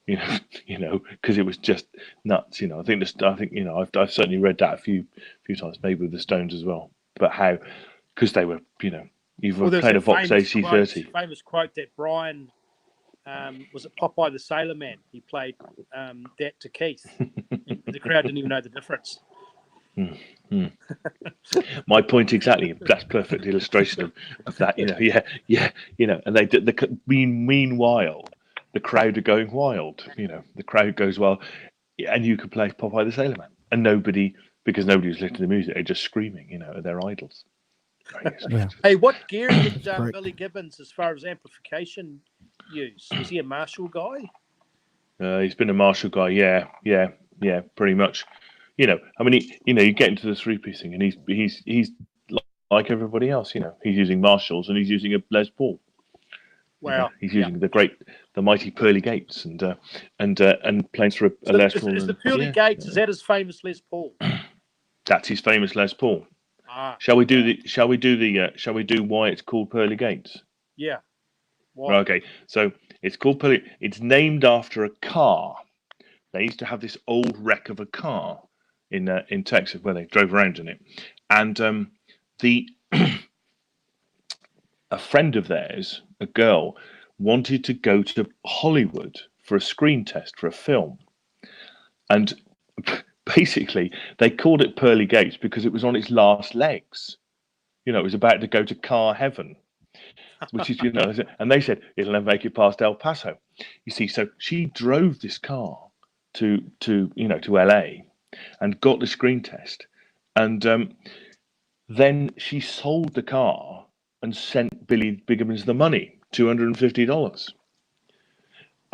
Because it was just nuts. I think I've certainly read that a few times, maybe with the Stones as well. But how, because they were, you've played a Vox AC30. Famous quote that Brian was it Popeye the Sailor Man? He played that to Keith. The crowd didn't even know the difference. My point exactly. That's perfect illustration of that. And they did meanwhile. The crowd are going wild, the crowd goes wild, and you could play Popeye the Sailor Man, and because nobody was listening to the music, they're just screaming, at their idols. Hey, what gear did Billy Gibbons, as far as amplification, use? Was he a Marshall guy? He's been a Marshall guy, yeah, pretty much. I mean, you get into the 3-piece thing, and he's like everybody else, he's using Marshalls and he's using a Les Paul. Wow. He's using the mighty Pearly Gates and playing through a Les Paul. Is the Pearly Gates, is that his famous Les Paul? That's his famous Les Paul. Shall we do why it's called Pearly Gates? Yeah. Why? Okay. So it's called Pearly. It's named after a car. They used to have this old wreck of a car in Texas where they drove around in it, and a friend of theirs, a girl, wanted to go to Hollywood for a screen test for a film. And basically, they called it Pearly Gates because it was on its last legs. It was about to go to car heaven, which is, and they said, it'll never make it past El Paso. You see, so she drove this car to LA, and got the screen test, and then she sold the car and sent Billy Gibbons the money, $250.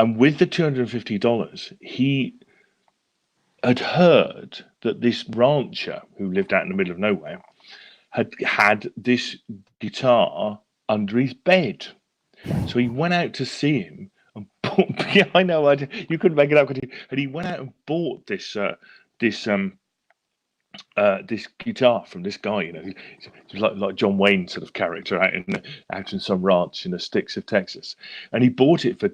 And with the $250, he had heard that this rancher who lived out in the middle of nowhere had this guitar under his bed. So he went out to see him and bought. Yeah, I know. You couldn't make it up. And he went out and bought this guitar from this guy. He was like John Wayne sort of character out in some ranch in the sticks of Texas, and he bought it for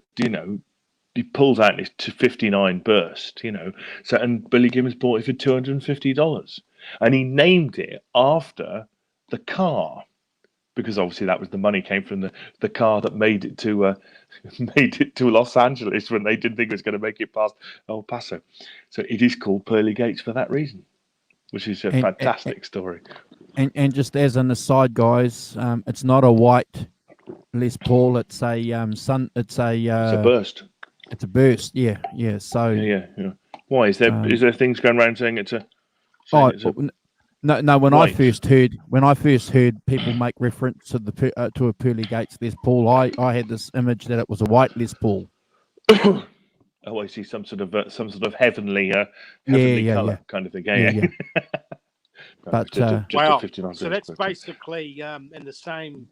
He pulls out this 59 burst, So, and Billy Gibbons bought it for $250, and he named it after the car, because obviously that was the money came from the car that made it to Los Angeles when they didn't think it was going to make it past El Paso. So it is called Pearly Gates for that reason, which is a fantastic story. And just as an aside, guys, it's not a white Les Paul. It's a It's a burst. It's a burst. Yeah. So yeah. Why is there things going around saying it's a? No. When I first heard people make reference to to a Pearly Gates Les Paul, I had this image that it was a white Les Paul. Oh, I see some sort of heavenly color kind of thing. Yeah. But wow, so that's basically in the same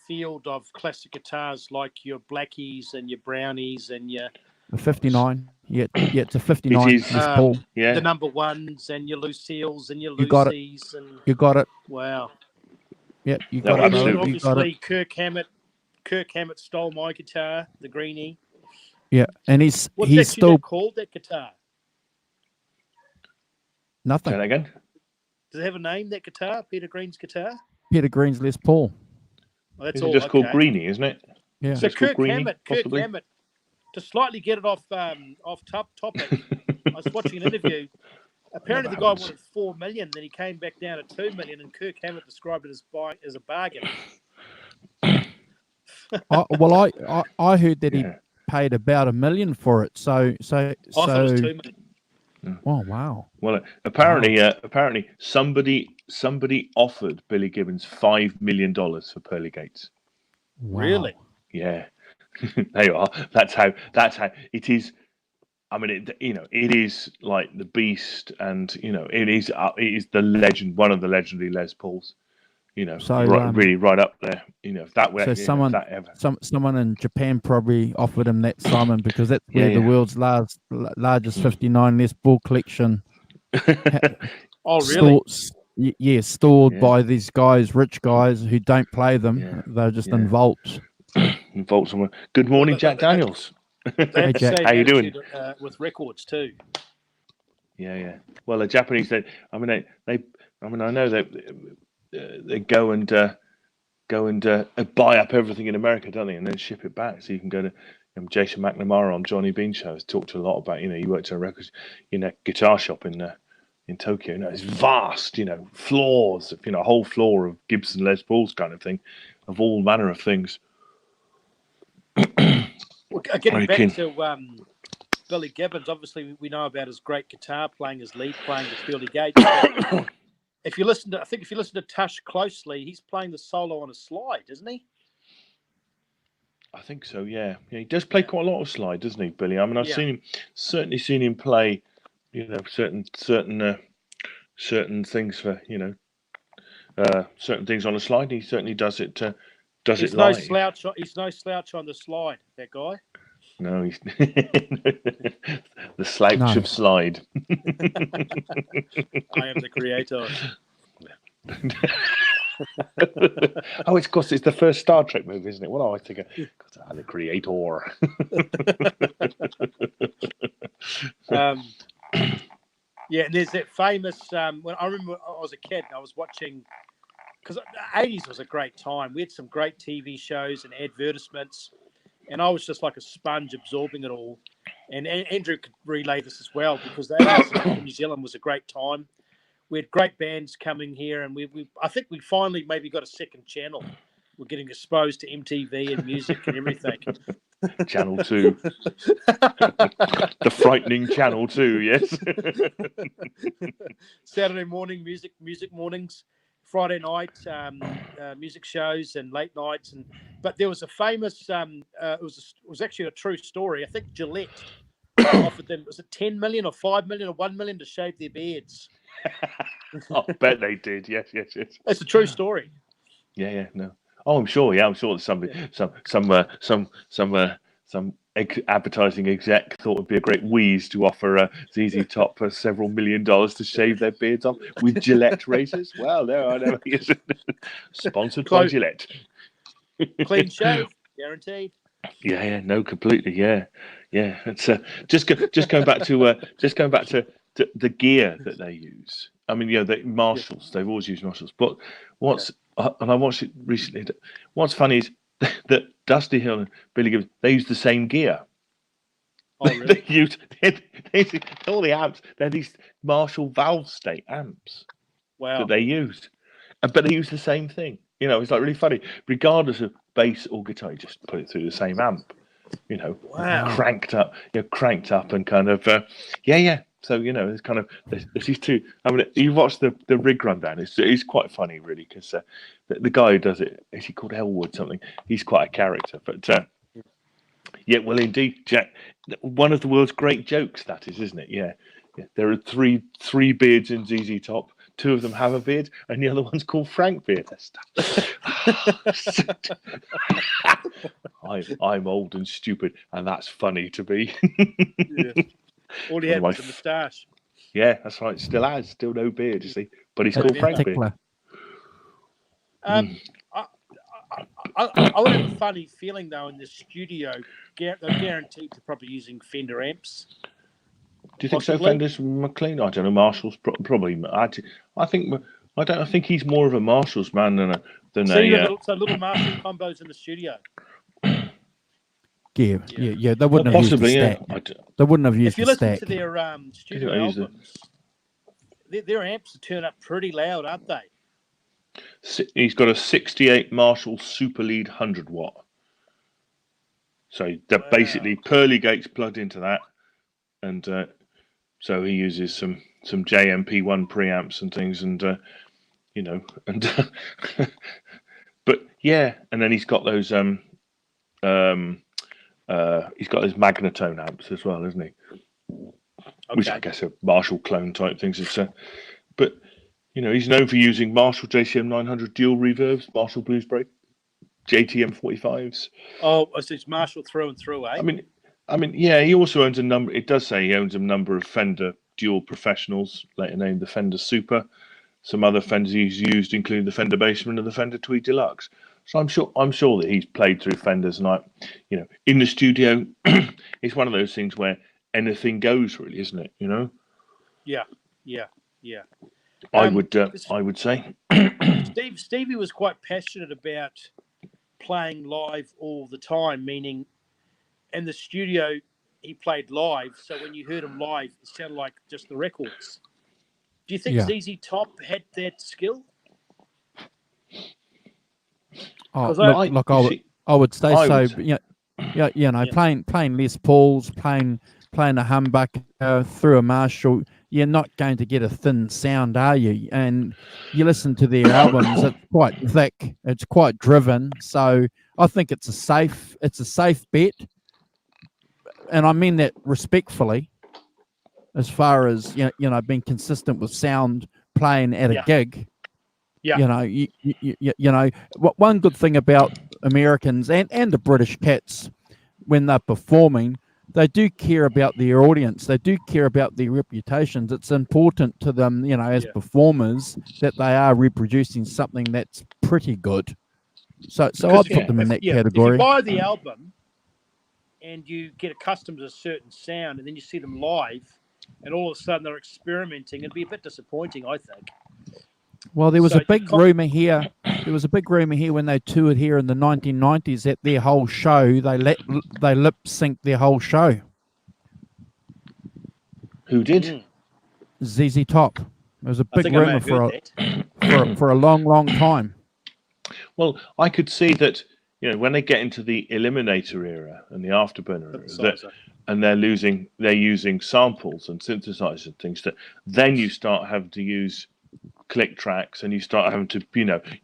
field of classic guitars, like your Blackies and your Brownies and your 59. Yeah, it's a 59 Les Paul. The number ones and your Lucille's and your Lucy's. You got it. Wow. Yeah, you got it. Obviously, Kirk Hammett stole my guitar, the Greenie. Yeah, and he's still called that guitar. Nothing. Say that again. Does it have a name, that guitar? Peter Green's guitar? Peter Green's Les Paul. Well, that's just called Greenie, isn't it? Yeah. So Kirk Hammett, to slightly get it off topic, I was watching an interview. Apparently, the guy wanted $4 million, then he came back down to $2 million, and Kirk Hammett described it as a bargain. I heard that he paid about $1 million for it. So I thought it was $2 million. Oh wow! Well, apparently somebody offered Billy Gibbons $5 million for Pearly Gates. Wow. Really? Yeah. There you are. That's how it is. I mean, it is like the beast, and it is the legend, one of the legendary Les Pauls. So really right up there. If that were someone in Japan probably offered him that, Simon, because that's where the world's largest 59 Les Paul collection. Oh, really? Stored by these guys, rich guys who don't play them. Yeah. They're just in vaults. In vaults somewhere. Good morning, Jack Daniels. Hey, Jack. How you doing? With records too. Yeah. Well, the Japanese, I know that. They go and buy up everything in America, don't they, and then ship it back. So you can go to Jason McNamara on Johnny Bean show has talked a lot about he worked at a record guitar shop in Tokyo. It's vast, floors, a whole floor of Gibson Les Pauls kind of thing, of all manner of things. Well, getting back to Billy Gibbons, obviously we know about his great guitar playing, his lead playing with Pearly Gates. If you listen to Tush closely, he's playing the solo on a slide, isn't he? I think so. Yeah. He does play quite a lot of slide, doesn't he, Billy? I mean, I've certainly seen him play, certain things for certain things on a slide. He certainly does it. He's no live. slouch. He's no slouch on the slide. That guy. No, he's the slouch of slide. I am the creator. Oh, of course, it's the first Star Trek movie, isn't it? What do I think? I'm the creator. Yeah, and there's that famous. When I remember I was a kid, I was watching, because the '80s was a great time. We had some great TV shows and advertisements. And I was just like a sponge absorbing it all. And Andrew could relay this as well, because the 80s in New Zealand was a great time. We had great bands coming here, and I think we finally maybe got a second channel. We're getting exposed to MTV and music and everything. Channel 2. The frightening Channel 2, yes. Saturday morning music mornings, Friday night music shows, and late nights. But there was a famous. It was actually a true story. I think Gillette offered them, was it 10 million or 5 million or 1 million to shave their beards? I bet they did. Yes. That's a true story. Yeah. No. Oh, I'm sure. Yeah, I'm sure that somebody, some advertising exec thought it'd be a great wheeze to offer ZZ Top for several $1 million to shave their beards off with Gillette razors. Well, there I know. Sponsored by Gillette. Clean shave, guaranteed. Yeah. No, completely. Yeah. It's just going back to the gear that they use. I mean, the Marshalls. They've always used Marshalls. But and I watched it recently. What's funny is that Dusty Hill and Billy Gibbons, they use the same gear. Oh, really? They use all the amps. They're these Marshall valve state amps. Wow. That they use, but they use the same thing. It's like really funny. Regardless of bass or guitar, you just put it through the same amp. Wow. Cranked up, and kind of, yeah. So there's kind of there's these two. I mean, you watch the rig rundown. It's quite funny, really, because the guy who does it, is he called Elwood something? He's quite a character, but yeah. Well, indeed, Jack. One of the world's great jokes, that is, isn't it? Yeah. There are three beards in ZZ Top. 2 of them have a beard, and the other one's called Frank Beard. I'm old and stupid, and that's funny to be. Yeah. All he had was a moustache. Yeah, that's right. Still no beard, you see. But he's called Frank Beard. I would have a funny feeling though in the studio. They're guaranteed to probably using Fender amps. Do you think so, Fender's McLean? I don't know. Marshall's probably. I think he's more of a Marshall's man than so little Marshall combos in the studio. Yeah. They wouldn't have used the stack. They wouldn't have used the stack. If you listen to their studio albums, their amps turn up pretty loud, aren't they? He's got a 68 Marshall Super Lead 100 watt. So they're basically pearly gates plugged into that, and so he uses some JMP1 preamps and things, and but yeah, and then he's got those he's got those Magnatone amps as well, isn't he? Okay. Which I guess are Marshall clone type things. But he's known for using Marshall JCM 900 dual reverbs, Marshall Blues Break, JTM 45s. Oh, so it's Marshall through and through, eh? I mean, yeah. He also owns a number. It does say he owns a number of Fender dual professionals, later named the Fender Super. Some other Fenders he's used, including the Fender Bassman and the Fender Tweed Deluxe. So I'm sure that he's played through Fenders, and in the studio, it's one of those things where anything goes, really, isn't it? Yeah. I would say. Stevie was quite passionate about playing live all the time, meaning in the studio he played live. So when you heard him live, it sounded like just the records. Do you think ZZ Top had that skill? I would say so. Playing Les Pauls, playing a humbucker through a Marshall, you're not going to get a thin sound, are you? And you listen to their albums; it's quite thick, it's quite driven. So I think it's a safe bet, and I mean that respectfully. As far as being consistent with sound, playing at a gig. Yeah. One good thing about Americans and the British cats when they're performing, they do care about their audience. They do care about their reputations. It's important to them, as performers, that they are reproducing something that's pretty good. So I'd put them in that category. If you buy the album and you get accustomed to a certain sound, and then you see them live, and all of a sudden they're experimenting, it'd be a bit disappointing, I think. Well, there was a big rumor here. There was a big rumor here when they toured here in the 1990s that their whole show, they lip synced their whole show. Who did? ZZ Top. There was a big rumor for a long, long time. Well, I could see that when they get into the Eliminator era and the Afterburner era, Synthesizer. and they're using samples and synthesizers and things, that then you start having to use click tracks, and you start having to,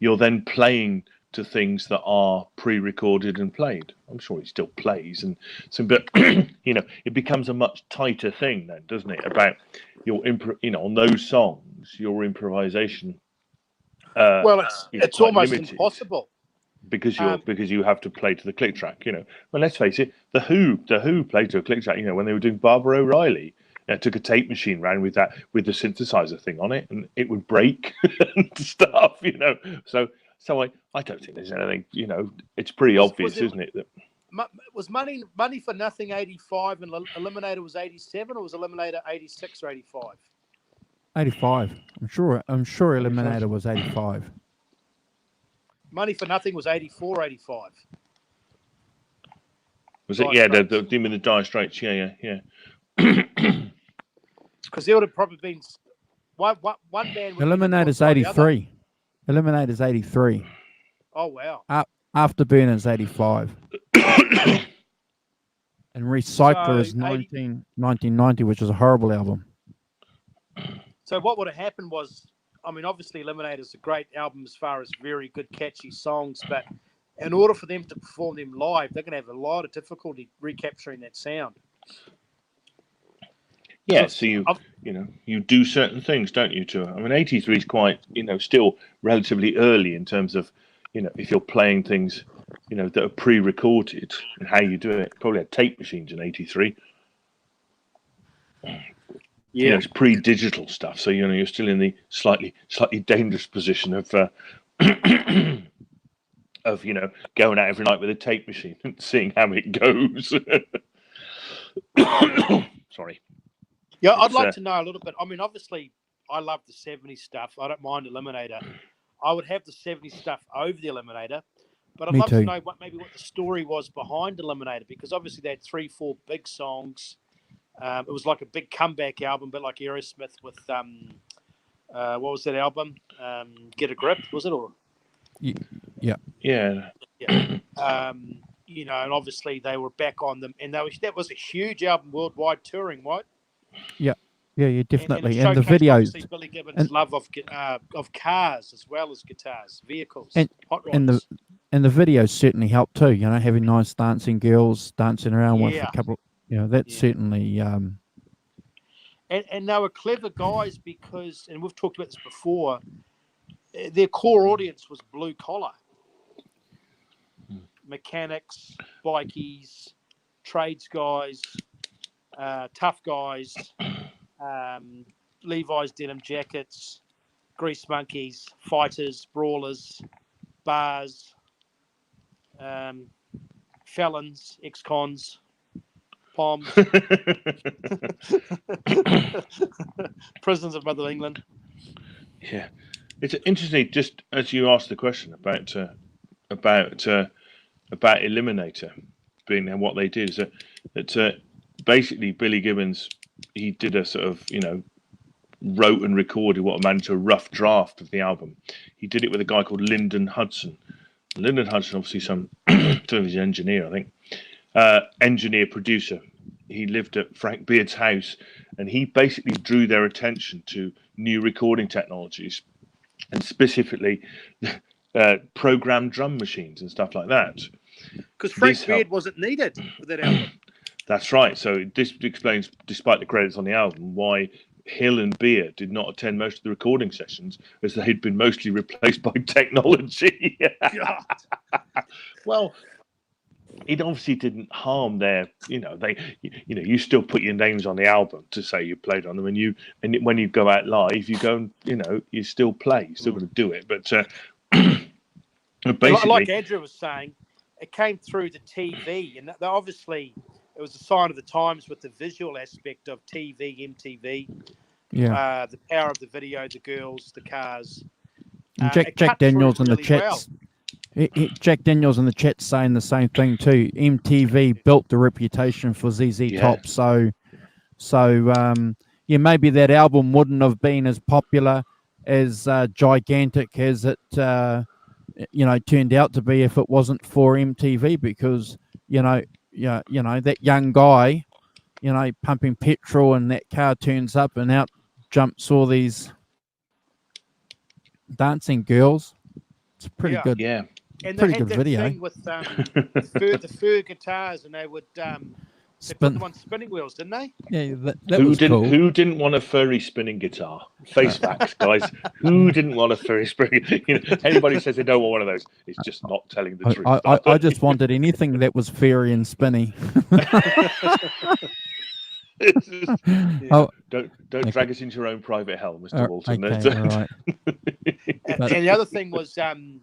you're then playing to things that are pre-recorded and played. I'm sure it still plays, and so, but it becomes a much tighter thing then, doesn't it? About your on those songs, your improvisation. Well, it's almost limited. Impossible. Because you have to play to the click track, Well, let's face it, the Who played to a click track. When they were doing Barbara O'Reilly, took a tape machine round with the synthesizer thing on it, and it would break and stuff, So I don't think there's anything, It's pretty obvious, isn't it? That was Money for Nothing 85 and Eliminator was 87, or was Eliminator 86 or 85? 85. I'm sure Eliminator was 85. Money for Nothing was 84, 85. Was it? Yeah, the Dim in the Dire Straits. Yeah. Because there would have probably been one band. Eliminator's 83. Eliminator's 83. Oh wow. Afterburner's 85. And Recycler is 1990, which is a horrible album. So what would have happened was, obviously Eliminator's a great album as far as very good catchy songs, but in order for them to perform them live, they're going to have a lot of difficulty recapturing that sound. Yeah, so you do certain things, don't you? 83 is quite, still relatively early in terms of, if you're playing things, that are pre-recorded and how you do it. Probably had tape machines in 83. Yeah, it's pre-digital stuff, so you're still in the slightly dangerous position of going out every night with a tape machine and seeing how it goes. Sorry. Yeah, I'd like to know a little bit. Obviously, I love the 70s stuff. I don't mind Eliminator. I would have the 70s stuff over the Eliminator, but I'd love to know what the story was behind Eliminator, because obviously they had 3-4 big songs. It was like a big comeback album, but like Aerosmith with what was that album? Get a Grip, was it? Or yeah. And obviously they were back on them, and that was a huge album, worldwide touring, right? Yeah, definitely. And the videos, Billy Gibbons' love of cars as well as guitars, vehicles, hot rods. And the videos certainly helped too. Having nice dancing girls dancing around with a couple. Certainly. And they were clever guys because, and we've talked about this before, their core audience was blue collar, mechanics, bikies, trades guys, tough guys, Levi's denim jackets, grease monkeys, fighters, brawlers, bars, felons, ex-cons, POMs, prisons of Mother England. Yeah, it's interesting. Just as you asked the question about Eliminator being and what they did, is that basically Billy Gibbons, he did a sort of wrote and recorded what amounted to a rough draft of the album. He did it with a guy called Lyndon Hudson. Lyndon Hudson, obviously some television engineer, I think. Engineer producer. He lived at Frank Beard's house, and he basically drew their attention to new recording technologies, and specifically programmed drum machines and stuff like that. Because Frank Beard wasn't needed for that album. That's right. So this explains, despite the credits on the album, why Hill and Beard did not attend most of the recording sessions, as they had been mostly replaced by technology. Well, it obviously didn't harm their, you still put your names on the album to say you played on them, and when you go out live, you go and, you still play, you're still going to do it. But basically, like Andrew was saying, it came through the TV, and obviously it was a sign of the times with the visual aspect of TV, MTV. Yeah. The power of the video, the girls, the cars. And Jack Daniels in the chat. Jack Daniels in the chat saying the same thing too. MTV built the reputation for ZZ Top, so maybe that album wouldn't have been as popular, as gigantic as it turned out to be if it wasn't for MTV, because that young guy, pumping petrol, and that car turns up and out jumps all these dancing girls. It's pretty good. Yeah. And pretty they had good that video. thing with the fur guitars, and they would they put them on spinning wheels, didn't they? Yeah, that was cool. Who didn't want a furry spinning guitar? Face facts, guys. Who didn't want a furry spinning? Anybody who says they don't want one of those is just not telling the truth. I just wanted anything that was furry and spinny. Don't drag us into your own private hell, Mr. Walton. Okay, all right. And the other thing was, and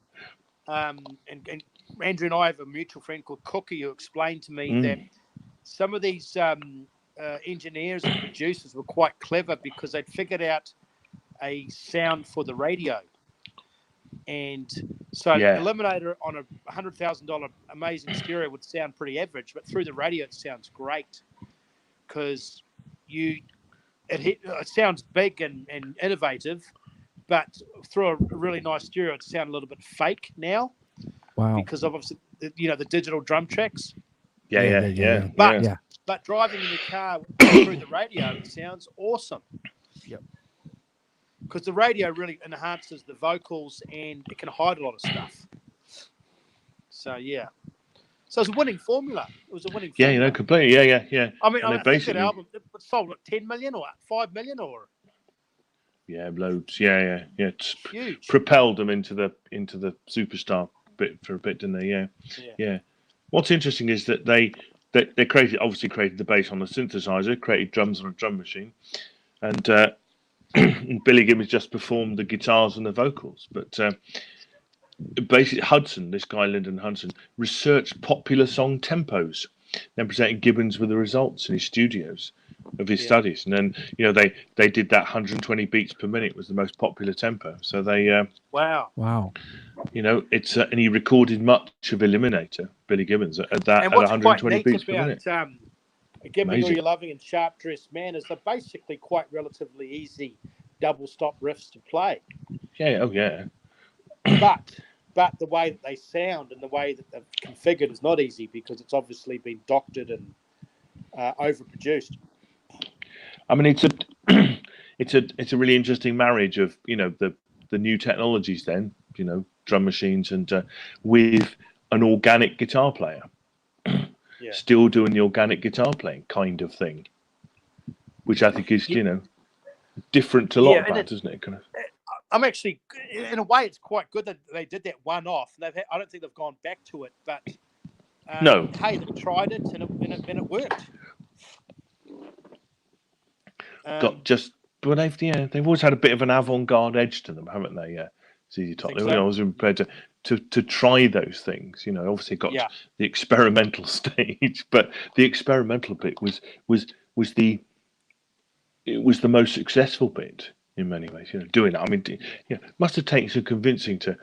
Andrew and I have a mutual friend called Cookie who explained to me that some of these engineers and producers were quite clever because they'd figured out a sound for the radio. And so an Eliminator on a $100,000 amazing stereo would sound pretty average, but through the radio it sounds great because it sounds big and innovative, but through a really nice stereo it sounds a little bit fake now. Wow. Because of obviously the digital drum tracks. Yeah. But driving in the car through the radio, it sounds awesome. Yep. Because the radio really enhances the vocals and it can hide a lot of stuff. So yeah. So it's a winning formula. It was a winning formula. Yeah, completely. Yeah. I mean, I think that basically album it sold at 10 million or 5 million or loads. Yeah. It's huge. Propelled them into the superstar bit for a bit, didn't they? Yeah. What's interesting is that they obviously created the bass on the synthesizer, created drums on a drum machine, and Billy Gibbons just performed the guitars and the vocals. But basically, Hudson, this guy Lyndon Hudson, researched popular song tempos, then presented Gibbons with the results in his studios of his studies, and then they did that 120 beats per minute was the most popular tempo. So they wow. It's and he recorded much of Eliminator, Billy Gibbons, at 120 beats per minute. Give Me All Your Loving and Sharp Dressed Man is they're basically quite relatively easy double stop riffs to play. Yeah. But the way that they sound and the way that they're configured is not easy because it's obviously been doctored and overproduced. I mean, it's a really interesting marriage of the new technologies then, drum machines and with an organic guitar player, still doing the organic guitar playing kind of thing, which I think is different to a lot of bands, isn't it? Kind of. I'm actually, in a way, it's quite good that they did that one off. I don't think they've gone back to it, but no. Hey, they tried it and it worked. But they've always had a bit of an avant-garde edge to them, haven't they? Yeah, ZZ Top. They always been prepared to try those things. Obviously got the experimental stage, but the experimental bit was the most successful bit in many ways. Doing that. I mean, must have taken some convincing to,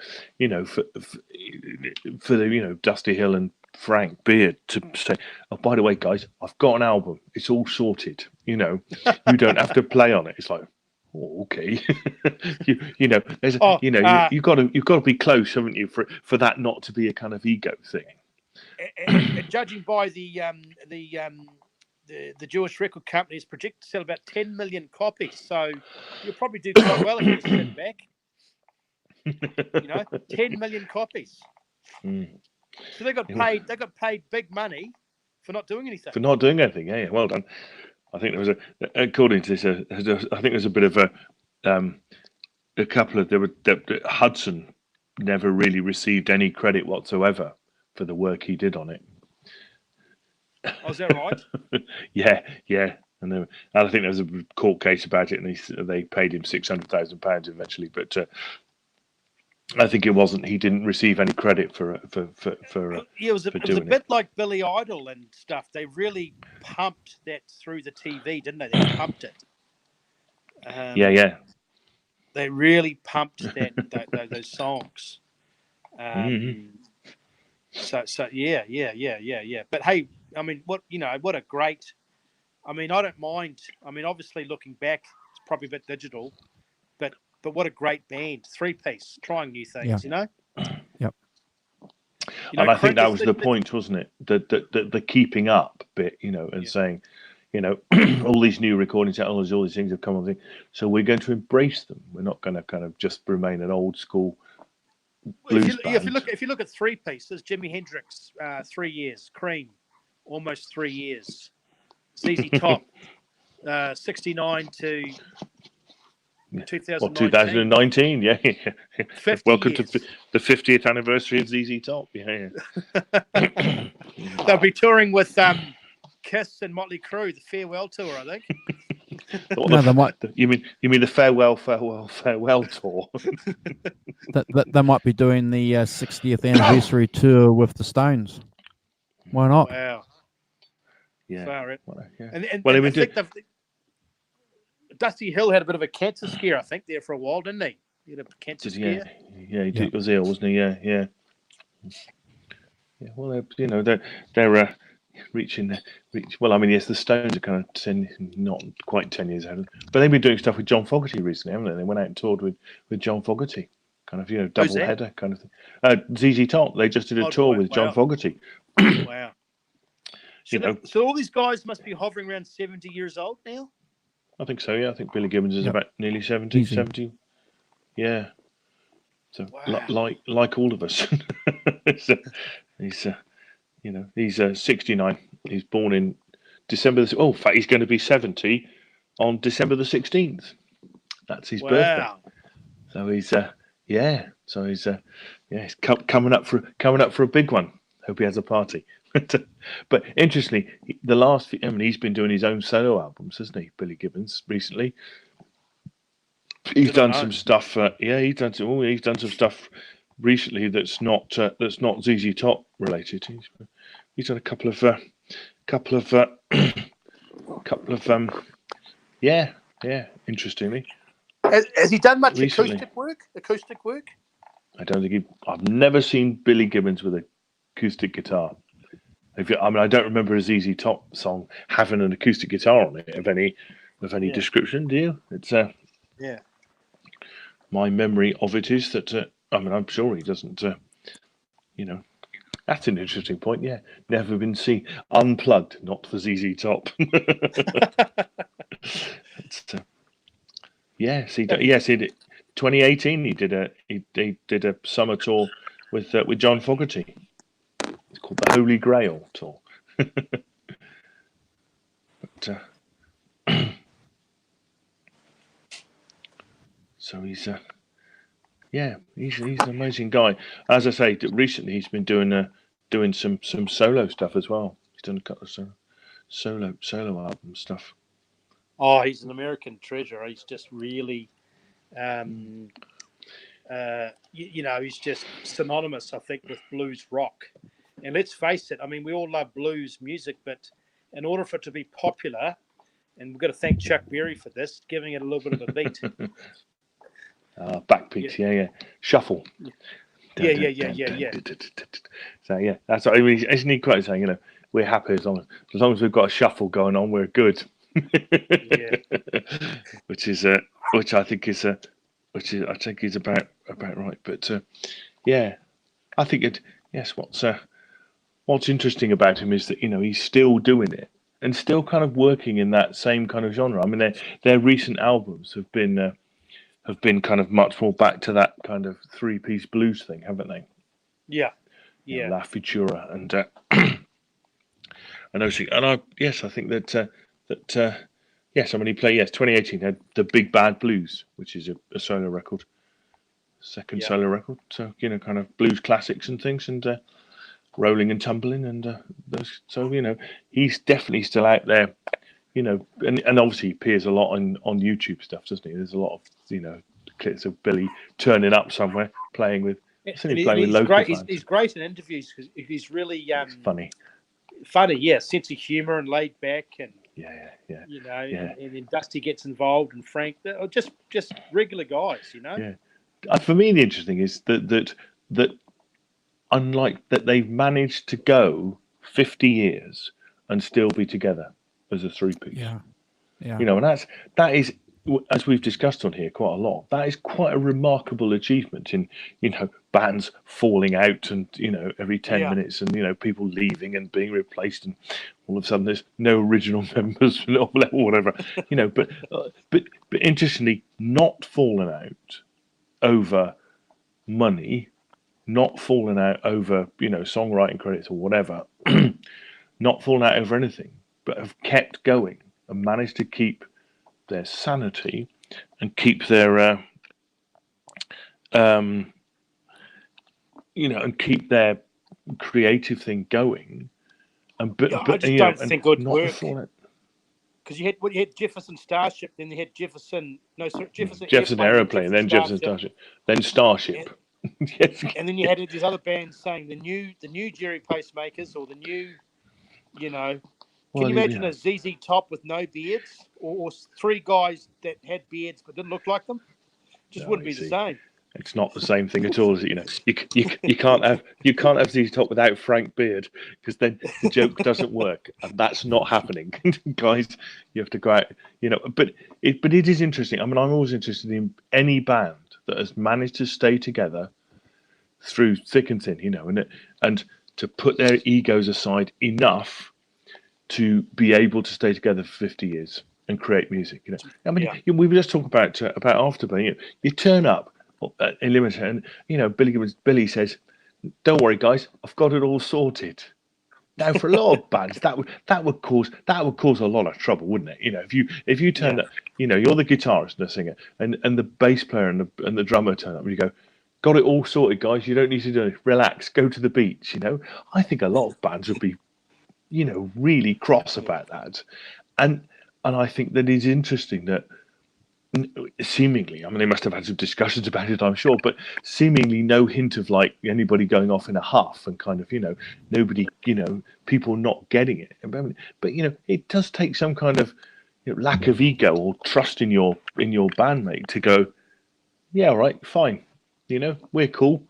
for the Dusty Hill and Frank Beard to say, oh, by the way, guys, I've got an album. It's all sorted. You don't have to play on it. It's like, oh, okay. There's you've got to be close, haven't you, for that not to be a kind of ego thing. And judging by the Jewish record company is projected to sell about 10 million copies, so you'll probably do quite well if you sit back. 10 million copies. So they got paid. They got paid big money for not doing anything. For not doing anything, yeah. Well done. I think there was according to this, I think there's a bit of a couple of Hudson never really received any credit whatsoever for the work he did on it. Oh, is that right? Yeah. And I think there was a court case about it, and they paid him £600,000 eventually. But I think it wasn't. He didn't receive any credit for it was a bit like Billy Idol and stuff. They really pumped that through the TV, didn't they? They pumped it. Yeah. They really pumped those songs. So yeah. But hey, I mean, what a great. I mean, I don't mind. I mean, obviously, looking back, it's probably a bit digital, but what a great band, 3-piece, trying new things, Yep. And I think that was the point, wasn't it? The keeping up bit, and saying, all these new recording technologies, all these things have come on. So we're going to embrace them. We're not going to kind of just remain an old school blues band. If you look at three pieces, Jimi Hendrix, 3 years, Cream, almost 3 years, ZZ Top, 69 to 2019, yeah. Welcome years. to the 50th anniversary of ZZ Top. Yeah. They'll be touring with Kiss and Motley Crue, the farewell tour, I think. You mean the farewell tour? They might be doing the 60th anniversary tour with the Stones. Why not? Wow. Yeah. And I think Dusty Hill had a bit of a cancer scare, I think, there for a while, didn't he? He had a cancer scare. Yeah, he was ill, wasn't he? Yeah. Well, they're reaching. Well, I mean, yes, the Stones are kind of not quite 10 years ahead, but they've been doing stuff with John Fogerty recently, haven't they? They went out and toured with John Fogerty, kind of double header kind of thing. ZZ Top, they just did a tour with John Fogerty. Wow. So all these guys must be hovering around 70 years old now? I think so, yeah. I think Billy Gibbons is about nearly 70. 70. Yeah. So, like all of us. He's 69. He's born in December. In fact, he's going to be 70 on December the 16th. That's his birthday. So he's he's coming up for a big one. Hope he has a party. But interestingly, he's been doing his own solo albums, hasn't he, Billy Gibbons, recently? He's done some stuff. He's done some stuff recently that's not ZZ Top related. He's done a couple of interestingly. Has he done much recently. Acoustic work? I don't think I've never seen Billy Gibbons with an acoustic guitar. I don't remember a ZZ Top song having an acoustic guitar on it of any description. Do you? It's my memory of it is that I'm sure he doesn't. That's an interesting point. Yeah, never been seen unplugged, not for ZZ Top. Yes, he did. Yes, he did. 2018, he did a summer tour with John Fogerty. It's called the Holy Grail tour. So he's an amazing guy. As I say, recently he's been doing some solo stuff as well. He's done a couple of solo album stuff. Oh, he's an American treasure. He's just really, he's just synonymous, I think, with blues rock. And let's face it, I mean, we all love blues music, but in order for it to be popular, and we've got to thank Chuck Berry for this, giving it a little bit of a beat. Backbeats, yeah. Shuffle. Yeah. So yeah, that's what I mean. Isn't he quite saying? We're happy as long as we've got a shuffle going on, we're good. Yeah. Which I think is about right. But I think what's interesting about him is that he's still doing it and still kind of working in that same kind of genre. I mean, their recent albums have been kind of much more back to that kind of 3-piece blues thing, haven't they? Yeah. La Futura and I think that he played 2018 had the Big Bad Blues, which is a solo record, solo record. So kind of blues classics and things, and Rolling and Tumbling, and those. So he's definitely still out there. And obviously he appears a lot on YouTube stuff, doesn't he? There's a lot of clips of Billy turning up somewhere playing with local fans. He's great in interviews because he's really funny, yeah, sense of humour and laid back, and and then Dusty gets involved, and Frank, they're just regular guys, Yeah. For me, the interesting is that unlike that, they've managed to go 50 years and still be together as a 3-piece. Yeah. And that is as we've discussed on here quite a lot, that is quite a remarkable achievement in, bands falling out and, every 10 Yeah. minutes and, people leaving and being replaced and all of a sudden there's no original members or whatever, but interestingly, not falling out over money, not falling out over, songwriting credits or whatever, not falling out over anything, but have kept going and managed to keep their sanity and keep their and keep their creative thing going, and I just don't and think it would not work, fall because you had Jefferson Starship, then you had Jefferson Jefferson Aeroplane, then Jefferson Starship, then Starship, yes. and then you had these other bands saying the new Jerry Pacemakers, or the new, Can you imagine a ZZ Top with no beards, or three guys that had beards but didn't look like them? Just wouldn't be the same. It's not the same thing at all, is it? You can't have ZZ Top without Frank Beard, because then the joke doesn't work, and that's not happening, guys. You have to go out, But it is interesting. I mean, I'm always interested in any band that has managed to stay together through thick and thin, and to put their egos aside enough to be able to stay together for 50 years and create music. I mean, we were just talking about Afterburn. You turn up in Limited, and Billy says, "Don't worry, guys, I've got it all sorted." Now, for a lot of bands, that would cause a lot of trouble, wouldn't it? If you turn up, you're the guitarist and the singer, and the bass player and the drummer turn up, and you go, "Got it all sorted, guys. You don't need to do it. Relax. Go to the beach." I think a lot of bands would be, really cross about that, and I think that it's interesting that seemingly, I mean, they must have had some discussions about it, I'm sure, but seemingly no hint of like anybody going off in a huff and kind of, nobody, people not getting it. But it does take some kind of lack of ego or trust in your bandmate to go, yeah, all right, fine, we're cool,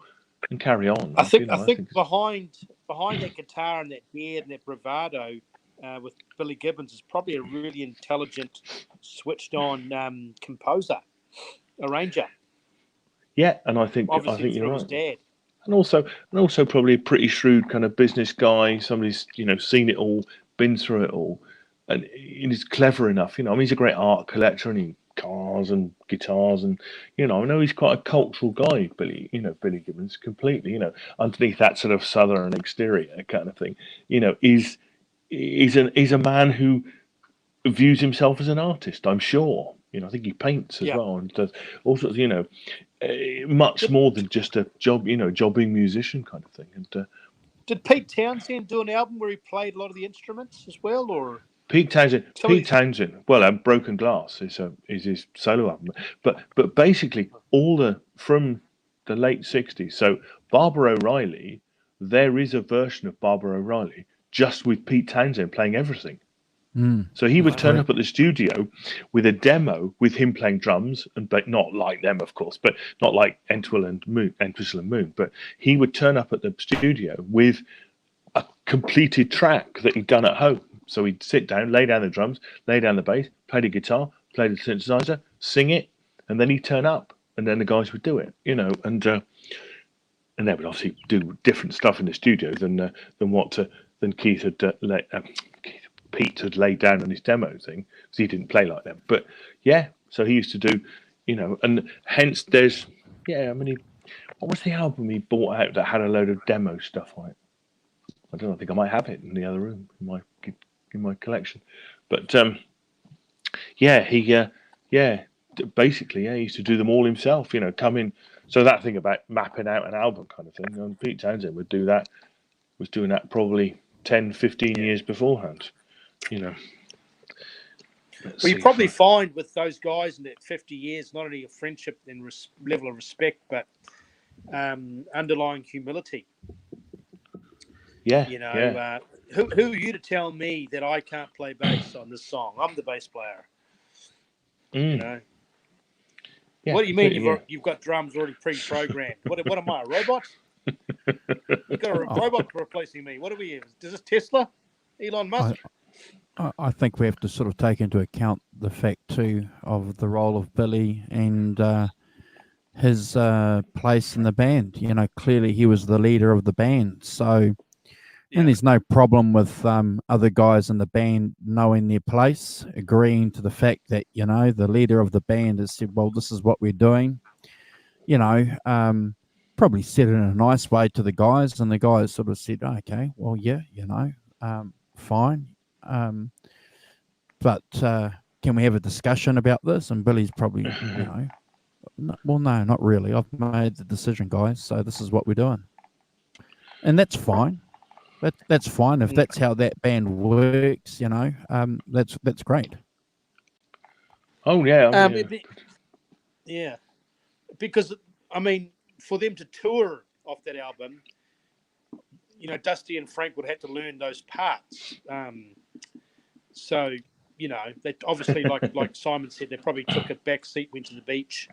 and carry on. I think behind that guitar and that beard and that bravado, with Billy Gibbons, is probably a really intelligent, switched-on composer, arranger. Yeah, and I think Obviously you're right. His dad. And also probably a pretty shrewd kind of business guy. Somebody's seen it all, been through it all, and he's clever enough. I mean, he's a great art collector, and he cars and guitars, and I know he's quite a cultural guy, Billy Gibbons, completely. Underneath that sort of southern exterior kind of thing, he's a man who views himself as an artist. I'm sure. I think he paints as well, and does all sorts of, much more than just a jobbing musician kind of thing. And did Pete Townsend do an album where he played a lot of the instruments as well, or? Pete Townsend. Well, Broken Glass is his solo album, but basically from the late '60s. So Barbara O'Reilly, there is a version of Barbara O'Reilly just with Pete Townsend playing everything. So he would turn up at the studio with a demo with him playing drums, but not like them, of course, but not like Entwistle and Moon. But he would turn up at the studio with a completed track that he'd done at home. So he'd sit down, lay down the drums, lay down the bass, play the guitar, play the synthesizer, sing it, and then he'd turn up, and then the guys would do it, and they would obviously do different stuff in the studio than Keith had Pete had laid down on his demo thing, because he didn't play like them. But yeah, so he used to do, and hence there's, I mean, what was the album he bought out that had a load of demo stuff on it? I don't know. I think I might have it in the other room in my collection. But basically, he used to do them all himself. Come in. So that thing about mapping out an album kind of thing, and Pete Townsend would do that. Was doing that probably 10, 15 years beforehand. Well, you probably find with those guys in that 50 years, not only a friendship and level of respect, but underlying humility. Yeah. Who are you to tell me that I can't play bass on this song? I'm the bass player. Yeah, what do you mean you've got drums already pre-programmed? What am I, a robot? You've got a robot replacing me. What are we? Is this Tesla? Elon Musk? I think we have to sort of take into account the fact too of the role of Billy and his place in the band. You know, clearly he was the leader of the band. So, and there's no problem with other guys in the band knowing their place, agreeing to the fact that, you know, the leader of the band has said, well, this is what we're doing. You know, probably said it in a nice way to the guys, and the guys sort of said, okay, well, yeah, you know, fine. But can we have a discussion about this? And Billy's probably, you know, well, no, not really. I've made the decision, guys. So this is what we're doing, and that's fine. That's fine if that's how that band works. You know, that's great. Oh yeah, yeah, because I mean, for them to tour off that album, you know, Dusty and Frank would have to learn those parts. So, you know, they obviously, like Simon said, they probably took a back seat, went to the beach,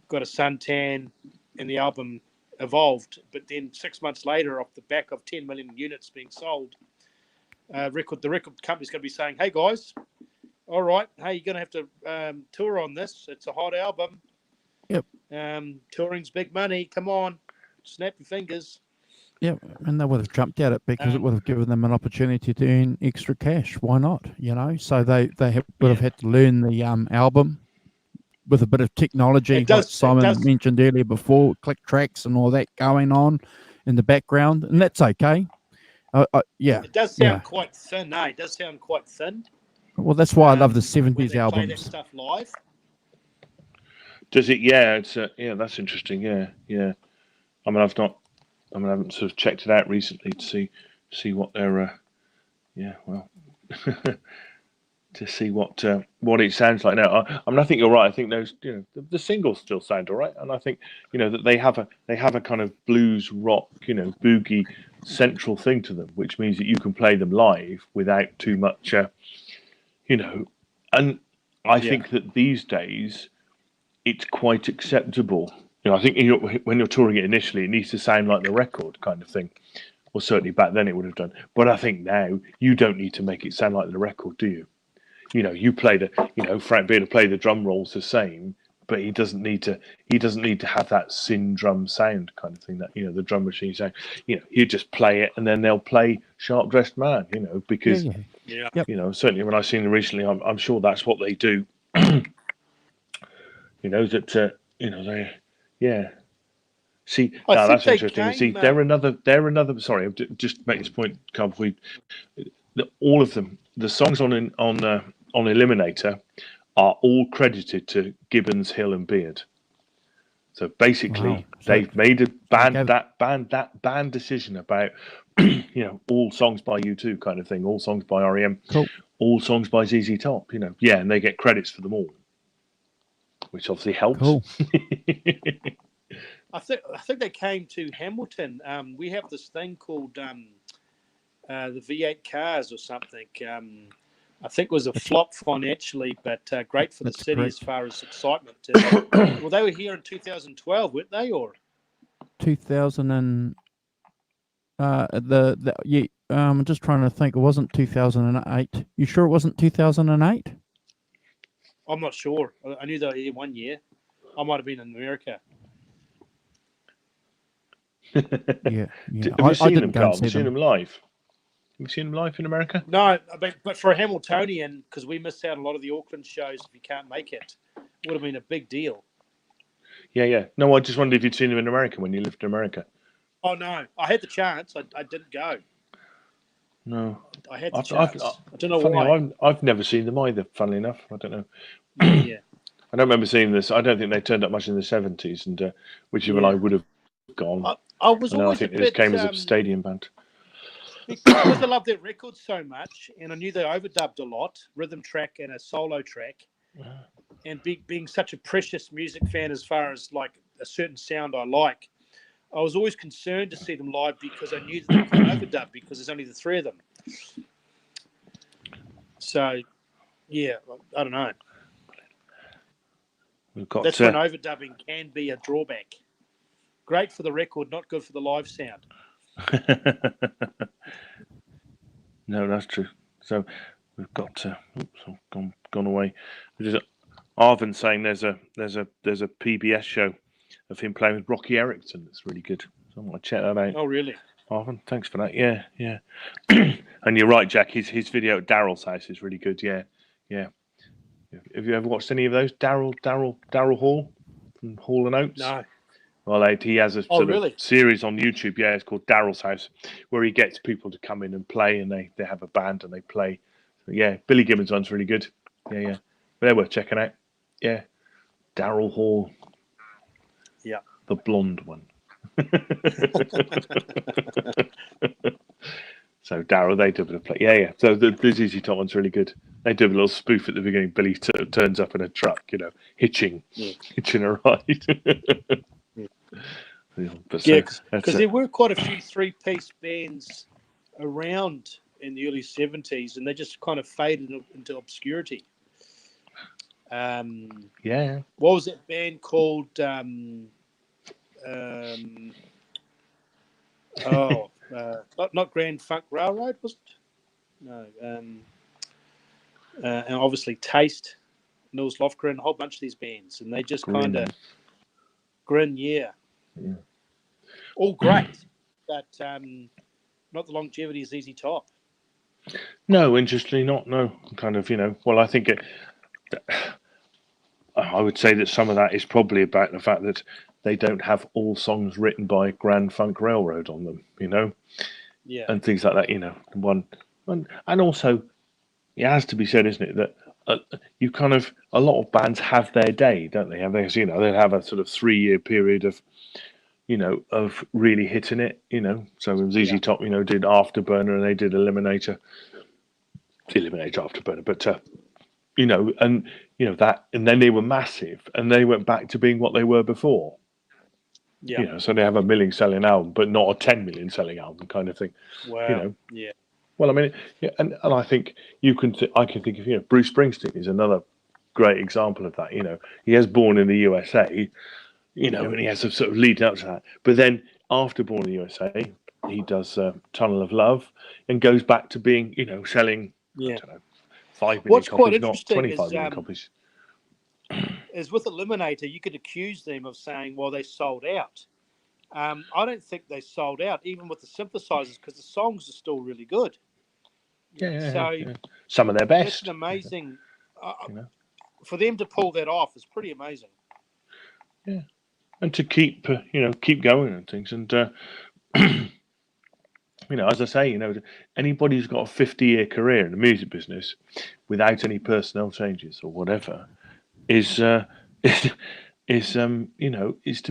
got a suntan, and the album evolved. But then 6 months later, off the back of 10 million units being sold, the record company's going to be saying, hey, guys, all right, hey, you're going to have to tour on this. It's a hot album. Yep. Touring's big money. Come on, snap your fingers. Yeah, and they would have jumped at it because it would have given them an opportunity to earn extra cash. Why not? You know, so they would have had to learn the album with a bit of technology, like Simon mentioned earlier before, click tracks and all that going on in the background, and that's okay. Yeah, it does sound quite thin. It does sound quite thin. Well, that's why I love the 70s albums. Play that stuff live. Does it? Yeah, it's that's interesting. Yeah. I mean, I haven't sort of checked it out recently to see what they're, to see what it sounds like now. I mean, I think you're right. I think those, you know, the singles still sound all right, and I think, you know, that they have a kind of blues rock, you know, boogie central thing to them, which means that you can play them live without too much, you know, and I think that these days it's quite acceptable. You know, I think when you're touring it initially, it needs to sound like the record kind of thing. Well, certainly back then it would have done. But I think now you don't need to make it sound like the record, do you? You know, Frank Beard will play the drum rolls the same, but he doesn't need to have that syn drum sound kind of thing that, you know, the drum machine sound. You know, you just play it and then they'll play Sharp Dressed Man, you know, because you know, certainly when I've seen them recently, I'm sure that's what they do. You know, that you know, they see, now that's interesting. See, they're another. Sorry, I'll just make this point, Carl. All of them, the songs on Eliminator, are all credited to Gibbons, Hill, and Beard. So basically, they've made a band decision about, you know, all songs by U2 kind of thing, all songs by REM, all songs by ZZ Top. You know, and they get credits for them all, which obviously helps. Cool. I think they came to Hamilton. We have this thing called the V8 cars or something. I think it was a flop financially, but great for the city as far as excitement. Well, they were here in 2012, weren't they? Or 2000 and I'm just trying to think. It wasn't 2008. You sure it wasn't 2008? I'm not sure. I knew they were here 1 year. I might have been in America. Yeah. Have you seen them, Carl? Have you seen them live? Have you seen them live in America? No, but for a Hamiltonian, because we missed out on a lot of the Auckland shows if you can't make it, would have been a big deal. Yeah. No, I just wondered if you'd seen them in America when you lived in America. Oh, no. I had the chance. I didn't go. No. I had the chance. I don't know why. I've never seen them either, funnily enough. I don't know. Yeah. I don't remember seeing this. I don't think they turned up much in the 70s, and which is when I would have gone. I was always I think they just came as a stadium band. Because I loved their records so much, and I knew they overdubbed a lot, rhythm track and a solo track, and being such a precious music fan as far as like a certain sound I like, I was always concerned to see them live because I knew that they couldn't overdub because there's only the three of them. So, yeah, I don't know. That's when overdubbing can be a drawback. Great for the record, not good for the live sound. No, that's true. So we've got. Oops, I've gone away. Arvin saying there's a PBS show of him playing with Rocky Erickson. That's really good. So I'm gonna check that out. Oh, really? Arvin, thanks for that. Yeah. And you're right, Jack. His video at Daryl's house is really good. Yeah. Have you ever watched any of those? Daryl Hall from Hall and Oates? No. Well, he has a sort really? of series on YouTube. Yeah, it's called Daryl's House, where he gets people to come in and play, and they have a band and they play. So, yeah, Billy Gibbons one's really good. Yeah. But they're worth checking out. Yeah. Daryl Hall. Yeah. The blonde one. So Daryl, they do a bit of play. Yeah. So the ZZ Top one's really good. They do a little spoof at the beginning. Billy turns up in a truck, hitching a ride. Because there were quite a few three-piece bands around in the early 70s, and they just kind of faded into obscurity. Yeah. What was that band called? Not Grand Funk Railroad, was it? No. And obviously Taste, Nils Lofgren, a whole bunch of these bands, and they just kind of Grin, yeah. All great, but not the longevity of ZZ Top. No, interestingly not. No, kind of, well, I think I would say that some of that is probably about the fact that they don't have all songs written by Grand Funk Railroad on them, Yeah. and things like that, and also it has to be said, isn't it, that you kind of, a lot of bands have their day, don't they? They have a sort of 3-year period of, of really hitting it, So ZZ Top, did Afterburner, and they did Eliminator Afterburner, but that, and then they were massive, and they went back to being what they were before. Yeah. So they have a 1 million selling album, but not a 10 million selling album kind of thing. Wow. Yeah. Well, I mean, and I think I can think of, Bruce Springsteen is another great example of that. He has Born in the USA, and he has a sort of lead up to that. But then after Born in the USA, he does Tunnel of Love and goes back to being, selling, I don't know, 5 million What's copies, quite not interesting 25 million copies. Is with Eliminator, you could accuse them of saying, well, they sold out. I don't think they sold out, even with the synthesizers, because the songs are still really good. Yeah. Some of their best. That's an amazing. For them to pull that off is pretty amazing. Yeah, and to keep going and things, and as I say, anybody who's got a 50-year career in the music business without any personnel changes or whatever is to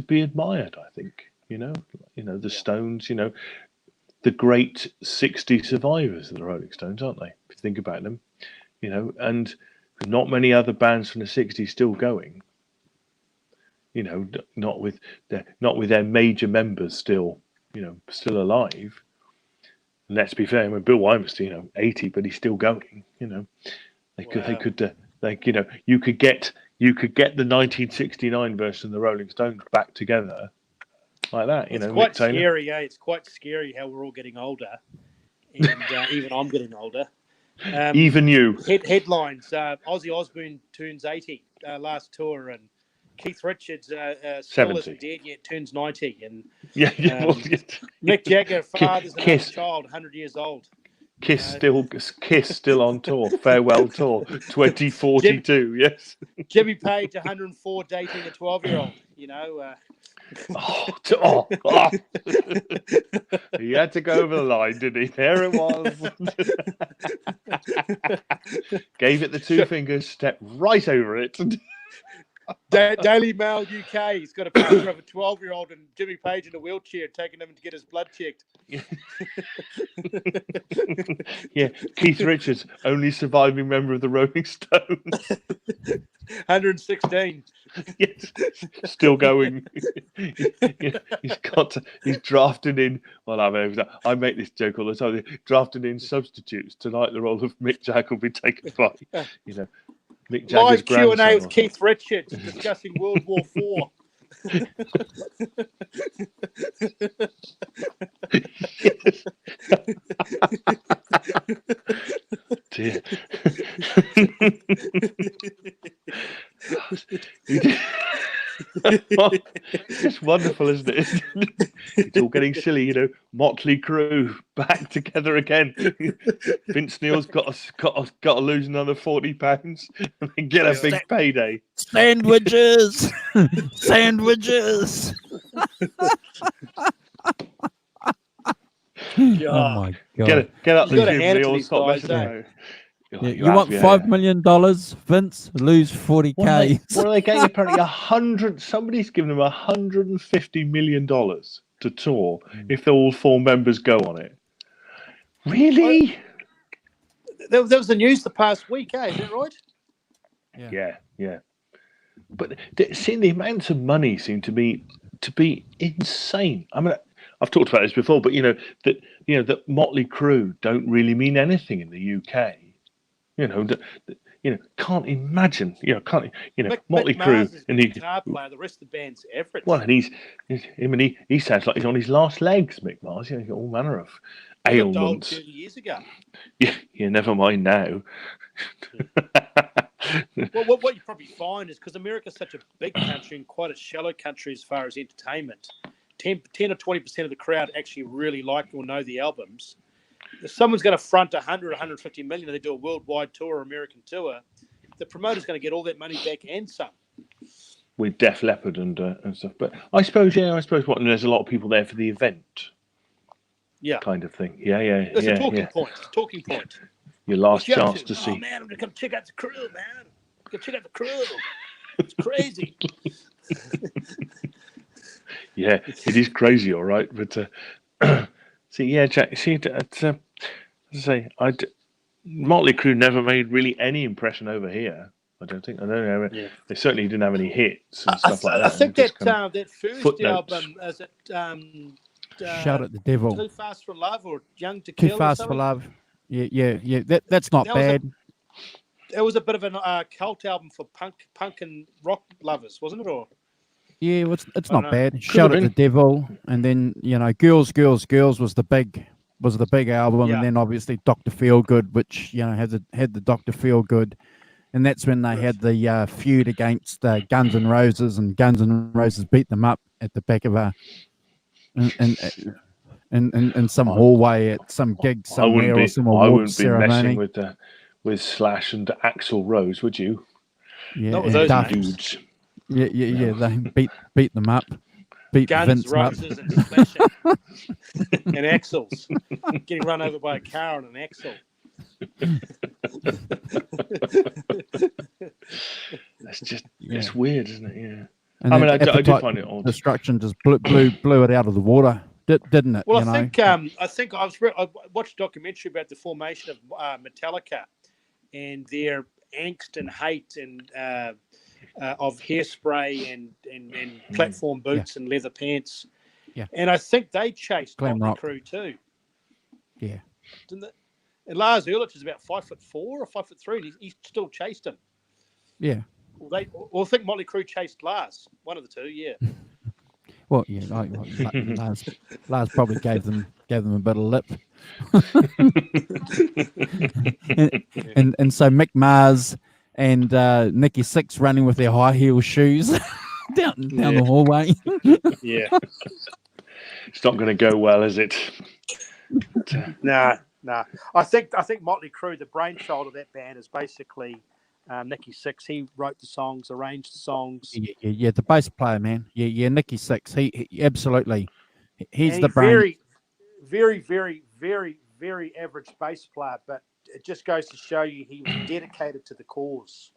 be admired. I think the Stones, the great 60 survivors of the Rolling Stones, aren't they? If you think about them, and not many other bands from the 60s still going. Not with their major members still alive. And let's be fair, Bill Wyman's 80, but he's still going. You could get the 1969 version of the Rolling Stones back together like that. It's quite scary, eh? It's quite scary how we're all getting older, and even I'm getting older. Even you. Headlines: Ozzy Osbourne turns 80 last tour, and Keith Richards still isn't dead yet, turns 90, and Mick Jagger fathers another child, 100 years old. Kiss still on tour. Farewell tour 2042. Yes. Jimmy Page 104 dating a 12-year-old. He had to go over the line, didn't he? There it was. Gave it the 2 fingers, stepped right over it. Daily Mail UK. He's got a picture of a 12-year-old and Jimmy Page in a wheelchair taking him to get his blood checked. Yeah, Keith Richards, only surviving member of the Rolling Stones. 116. Yes, still going. He's drafting in. Well, I make this joke all the time. Drafting in substitutes tonight. The role of Mick Jagger will be taken by, Mick Jagger's live Q&A with grandson. Keith Richards discussing World War IV. dear. It's just wonderful, isn't it? It's all getting silly, you know. Motley Crue back together again. Vince Neil's got to lose another £40 and then get a big payday. Sandwiches, sandwiches. Oh my god! Get up You the gotta gym, hand it to Neil. these Stop guys, messing eh? about. You want $5 million, Vince? Lose 40K. What are they getting? Apparently, 100. Somebody's given them $150 million to tour if all 4 members go on it. Really? There was the news the past week, eh? Is that right? Yeah. But seeing the amounts of money seem to be insane. I mean, I've talked about this before, but that Motley Crue don't really mean anything in the UK. Can't imagine. Motley Crue and the guitar player, the rest of the band's average. Well, and he sounds like he's on his last legs, Mick Mars. He's got all manner of ailments. 30 years ago. Yeah, never mind now. Well, what you probably find is because America's such a big country and quite a shallow country as far as entertainment, 10 or 20% of the crowd actually really like or know the albums. If someone's going to front 100 or 150 million and they do a worldwide tour or American tour, the promoter's going to get all that money back and some. With Def Leppard and stuff. But I suppose there's a lot of people there for the event. Yeah. Kind of thing. Yeah. It's a talking point. Your last chance to see. Oh, man, I'm going to come check out the crew, man. Go check out the crew. It's crazy. Yeah, it is crazy, all right. But Jack. Motley Crue never made really any impression over here. I don't think. They certainly didn't have any hits and stuff like that. I think that first footnotes. album, is it Shout at the Devil. Too Fast for Love or Young to Kill? Too Fast for Love. Yeah. That's not bad. It was a bit of a cult album for punk and rock lovers, wasn't it? Or yeah, it's not bad. Shout at the Devil, and then Girls was the big album, and then obviously Dr. Feelgood, which had the Dr. Feelgood, and that's when they had the feud against Guns N' Roses, and Guns N' Roses beat them up at the back of in some hallway at some gig somewhere or some award ceremony. I wouldn't be messing with Slash and Axl Rose, would you? Yeah, not with those dudes. Yeah. They beat them up. Beat Guns, Vince Roses, up. and Slashing, and Axls getting run over by a car and an axle. That's just it's weird, isn't it? Yeah. And I do find it odd. Destruction just blew it out of the water, didn't it? Well, I think I watched a documentary about the formation of Metallica and their angst and hate and of Hairspray and platform boots and leather pants. Yeah. And I think they chased Glam Motley rock. Crue too. Yeah. Didn't they? And Lars Ulrich is about 5'4" or 5'3", and he still chased him. Yeah. Well, I think Motley Crue chased Lars. One of the two, yeah. Well, yeah, Lars probably gave them a bit of lip. and so Mick Mars and Nikki Sixx running with their high heel shoes down the hallway. Yeah. It's not going to go well, is it? Nah. I think Motley Crue, the brainchild of that band, is basically Nikki Sixx. He wrote the songs, arranged the songs. Yeah, the bass player, man. Yeah, Nikki Sixx. He absolutely. He's the brain. Very, very, very, very average bass player, but it just goes to show you he was dedicated to the cause.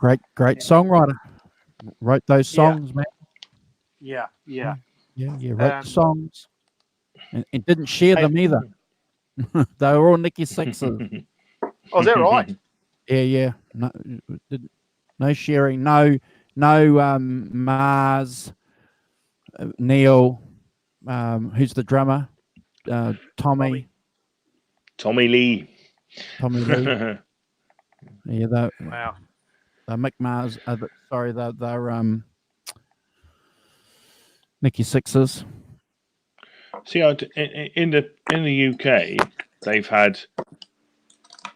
Great songwriter. Wrote those songs, man. Yeah. Wrote the songs, and didn't share them either. They were all Nikki Sixx's. Oh, is that right? Yeah. No sharing. No. Mars, Neil. Who's the drummer? Tommy Lee. Yeah. Wow. Mick Mars. They're Nikki Sixx's. See, in the UK, they've had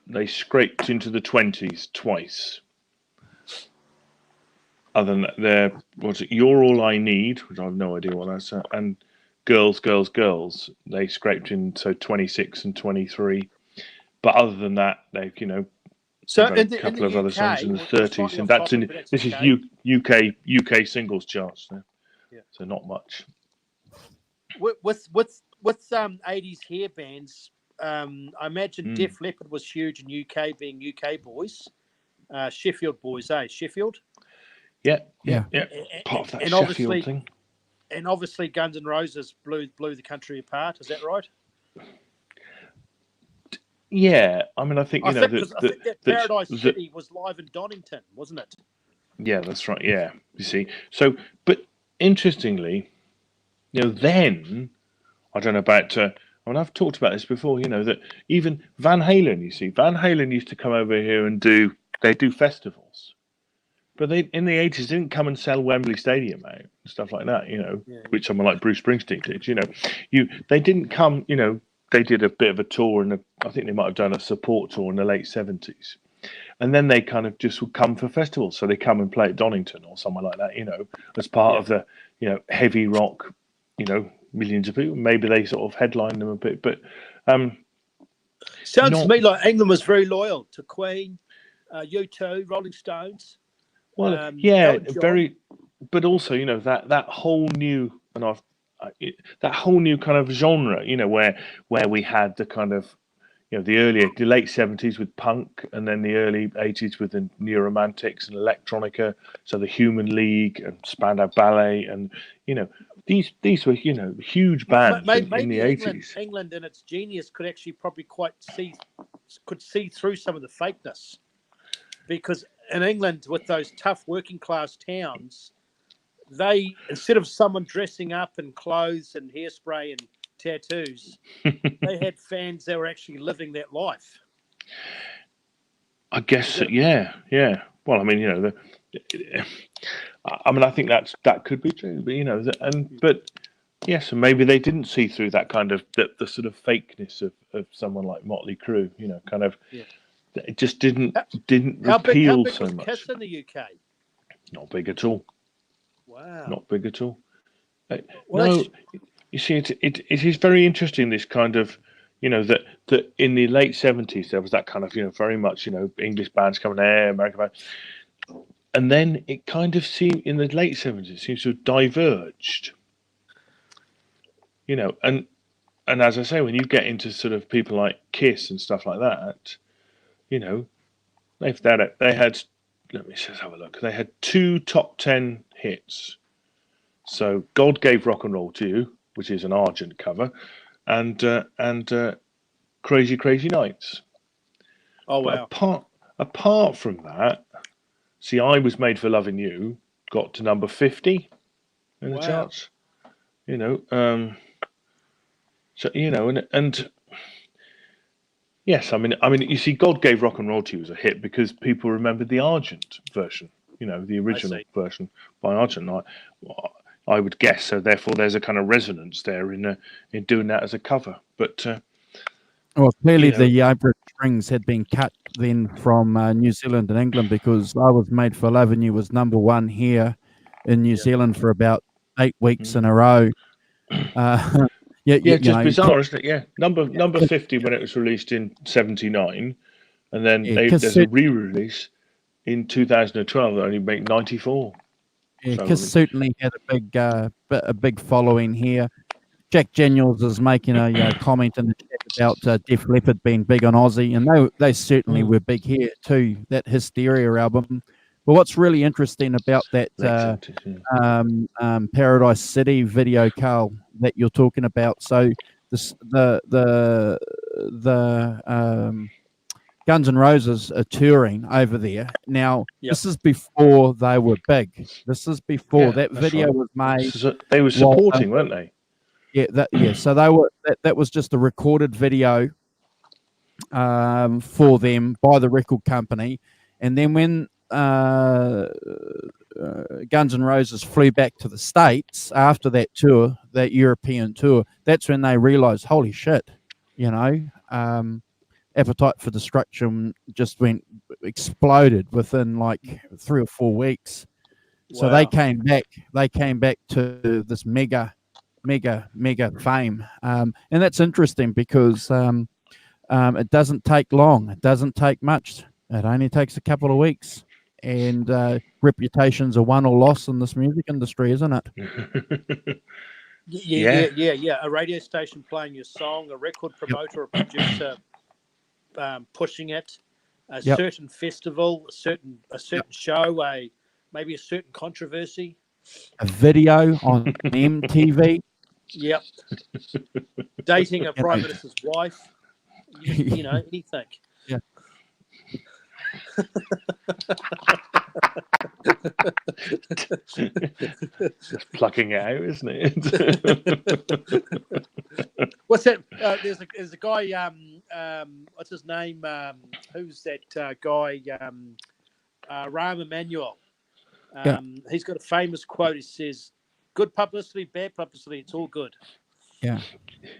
they scraped into the 20s twice. Other than that, what's it? You're All I Need, which I have no idea what that's, and Girls, Girls, Girls. They scraped in 26 and 23. But other than that, they've So a couple of other songs in the 30s, and that's in this is UK singles charts. So not much. With 80s hair bands, I imagine Def Leppard was huge in UK, being UK boys, Sheffield boys, Sheffield. Yeah. And, Part of that and Sheffield thing. And obviously, Guns N' Roses blew the country apart. Is that right? Yeah, I mean, I think I think that Paradise City was live in Donington, wasn't it? Yeah, that's right. Yeah, you see. So, but interestingly, then I don't know about. I mean, I've talked about this before. That even Van Halen. You see, Van Halen used to come over here and do festivals, but they in the 80s didn't come and sell Wembley Stadium out and stuff like that. Which someone like Bruce Springsteen did. They didn't come. They did a bit of a tour, and I think they might have done a support tour in the late 70s. And then they kind of just would come for festivals. So they come and play at Donington or somewhere like that, as part of the, heavy rock, millions of people. Maybe they sort of headline them a bit. But sounds to me like England was very loyal to Queen, U2, Rolling Stones. Well, very. But also, that whole new, that whole new kind of genre, where we had the kind of, the late 70s with punk, and then the early 80s with the New Romantics and electronica, so the Human League and Spandau Ballet, and these were huge bands in the 80s. England in its genius could actually probably see through some of the fakeness, because in England with those tough working class towns, they, instead of someone dressing up in clothes and hairspray and tattoos, they had fans that were actually living that life. I guess, yeah. Well, I mean, I think that could be true, but but yes, and maybe they didn't see through that kind of the sort of fakeness of someone like Motley Crue, kind of. Yeah. It just didn't appeal so much. How big was Kiss in the UK? Not big at all. Wow. Not big at all. No, you see, it is very interesting, this kind of, that in the late 70s, there was that kind of, very much, English bands coming there, American bands. And then it kind of seemed, in the late 70s, it seems to have diverged. And as I say, when you get into sort of people like Kiss and stuff like that, they had, let me just have a look. They had 2 top 10 hits. So God Gave Rock and Roll to You, which is an Argent cover, and Crazy Crazy Nights. Oh wow! But apart from that, see, I Was Made for Loving You got to number 50 in the charts. So and yes, I mean, you see, God Gave Rock and Roll to You was a hit because people remembered the Argent version, the original version by Argent. I would guess so. Therefore, there's a kind of resonance there in doing that as a cover. But well, clearly the Average Strings had been cut then from New Zealand and England, because I Was Made for Loving You was number 1 here in New Zealand for about 8 weeks in a row. Just bizarre, isn't it? Yeah, number 50 when it was released in '79, and then there's a re-release in 2012 that only made 94. Yeah, Kiss certainly had a big following here. Jack Daniels is making a comment in the chat about Def Leppard being big on Aussie, and they certainly were big here too. That Hysteria album. But what's really interesting about that Paradise City video, Carl, that you're talking about? So the Guns N' Roses are touring over there now. This is before they were big. This is before that video was made. They were supporting, weren't they? Yeah, So they were. That was just a recorded video for them by the record company, and then when Guns N' Roses flew back to the States after that tour, that European tour, that's when they realized, holy shit, Appetite for Destruction just exploded within like 3 or 4 weeks. So they Wow. came back. They came back to this mega fame, and that's interesting because it doesn't take long. It doesn't take much. It only takes a couple of weeks, and reputations are won or lost in this music industry, isn't it? Yeah. A radio station playing your song, a record promoter or producer pushing it, a certain festival, a certain show, maybe a certain controversy, a video on MTV. Yep. Dating a prime minister's wife. Anything. Yeah. Just plucking it out, isn't it? What's that? There's a guy. What's his name? Who's that guy? Rahm Emanuel. He's got a famous quote. He says, "Good publicity, bad publicity, it's all good." Yeah.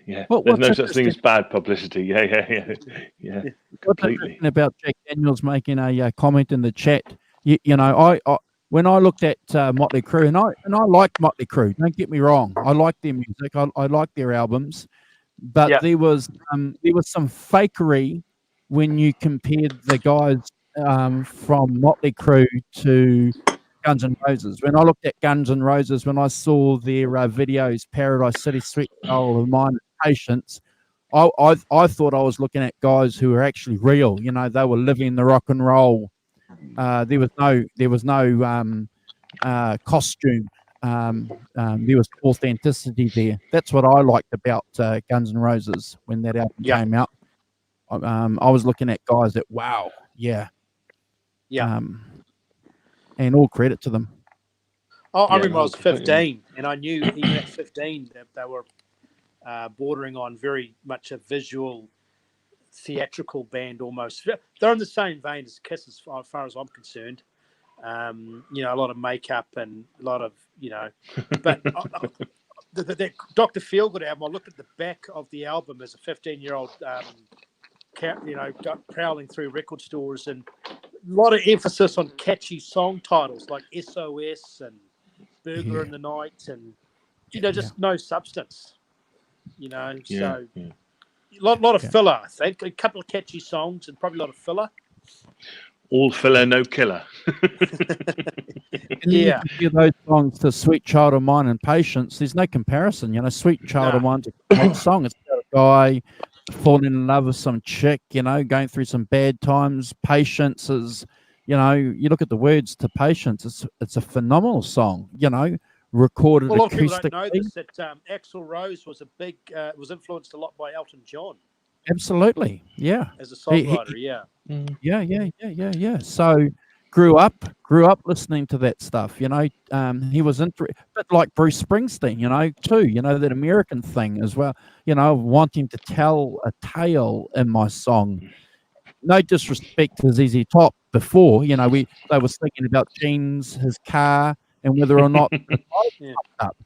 Yeah. There's no such thing as bad publicity. Yeah. Completely. About Jack Daniels making a comment in the chat. I when I looked at Motley Crue, and I like Motley Crue. Don't get me wrong. I like their music. I like their albums, but there was some fakery when you compared the guys from Motley Crue to Guns N' Roses. When I looked at Guns N' Roses, when I saw their videos, Paradise City, Sweet Soul of Mine, and Patience, I thought I was looking at guys who were actually real. They were living the rock and roll. There was no costume. There was authenticity there. That's what I liked about Guns N' Roses when that album came out. I was looking at guys that and all credit to them. I remember I was 15, and I knew even at 15 that they were bordering on very much a visual, theatrical band almost. They're in the same vein as Kiss as far as I'm concerned. A lot of makeup and a lot of, but the Dr. Feelgood album, I looked at the back of the album as a 15-year-old, prowling through record stores, and a lot of emphasis on catchy song titles like SOS and Burglar in the Night, and just no substance. So a lot of filler. I think a couple of catchy songs and probably a lot of filler. All filler, no killer. And you compare those songs to Sweet Child of Mine and Patience. There's no comparison. Sweet Child of Mine's a great song. It's about a guy falling in love with some chick, going through some bad times. Patience is, you look at the words to Patience, it's a phenomenal song, recorded a lot acoustically. of people don't know this, that Axl Rose was was influenced a lot by Elton John. Absolutely, yeah. As a songwriter, Yeah. So grew up listening to that stuff. He was but like Bruce Springsteen, too. That American thing as well. Wanting to tell a tale in my song. No disrespect to ZZ Top before. They were thinking about jeans, his car, and whether or not the tires popped up.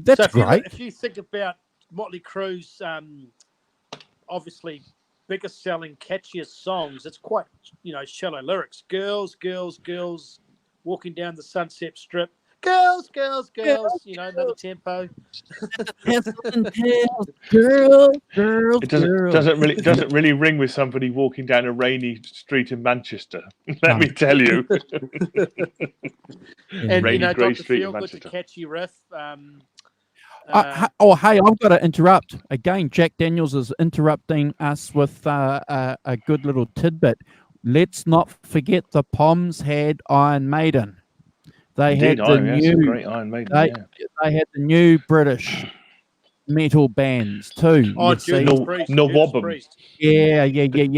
That's great. If you think about Motley Crue's obviously biggest selling, catchiest songs, it's quite, shallow lyrics. Girls, girls, girls, walking down the Sunset Strip. Girls, girls, girls, another tempo. Girls. It doesn't really ring with somebody walking down a rainy street in Manchester. Let me tell you. And rainy grey Dr. street in Feelgood's Manchester. a catchy riff. Hey, I've got to interrupt again. Jack Daniels is interrupting us with a good little tidbit. Let's not forget the Poms had Iron Maiden. They Indeed, had the great Iron Maiden. They had the new British metal bands too. Oh, Judas Priest. No Judas Wobbum. Priest. Yeah.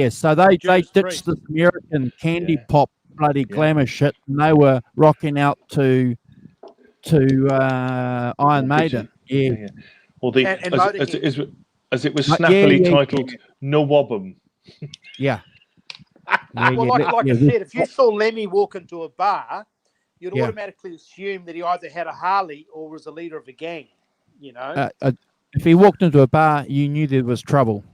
So they Judas ditched Priest. this American candy pop bloody glamour shit, and they were rocking out to Iron Maiden. Yeah. Well, as it was Like, snappily titled No Wobbum. Yeah. Well, like I said, if you saw Lemmy walk into a bar, you'd automatically assume that he either had a Harley or was a leader of a gang. If he walked into a bar, you knew there was trouble.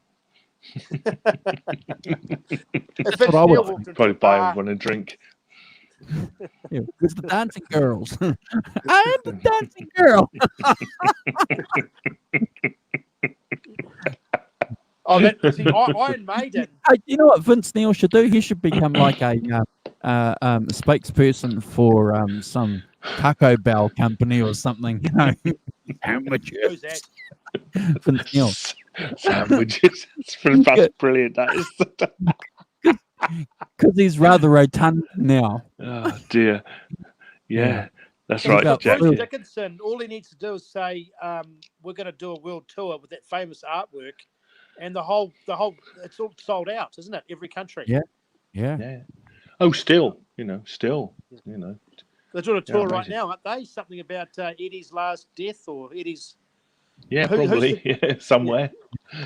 If what I Vince Neil would walked into Probably a buy bar, everyone a drink. Yeah, with the dancing girls. I am the dancing girl. oh, that see, Iron Maiden. Hey, you know what Vince Neil should do? He should become like a spokesperson for some Taco Bell company or something. You know, sandwiches. Who's that? Vince Neil. Sandwiches. That's brilliant. That is. Because he's rather rotund now. Oh dear. Yeah. That's What right, about Jack. Bruce Phil? Dickinson, all he needs to do is say, "We're going to do a world tour with that famous artwork," and the whole, it's all sold out, isn't it? Every country. Yeah. Yeah. Oh, still. They're doing a tour right amazing. now, aren't they? Something about Eddie's last death or Eddie's Yeah, Who's probably. Yeah, somewhere.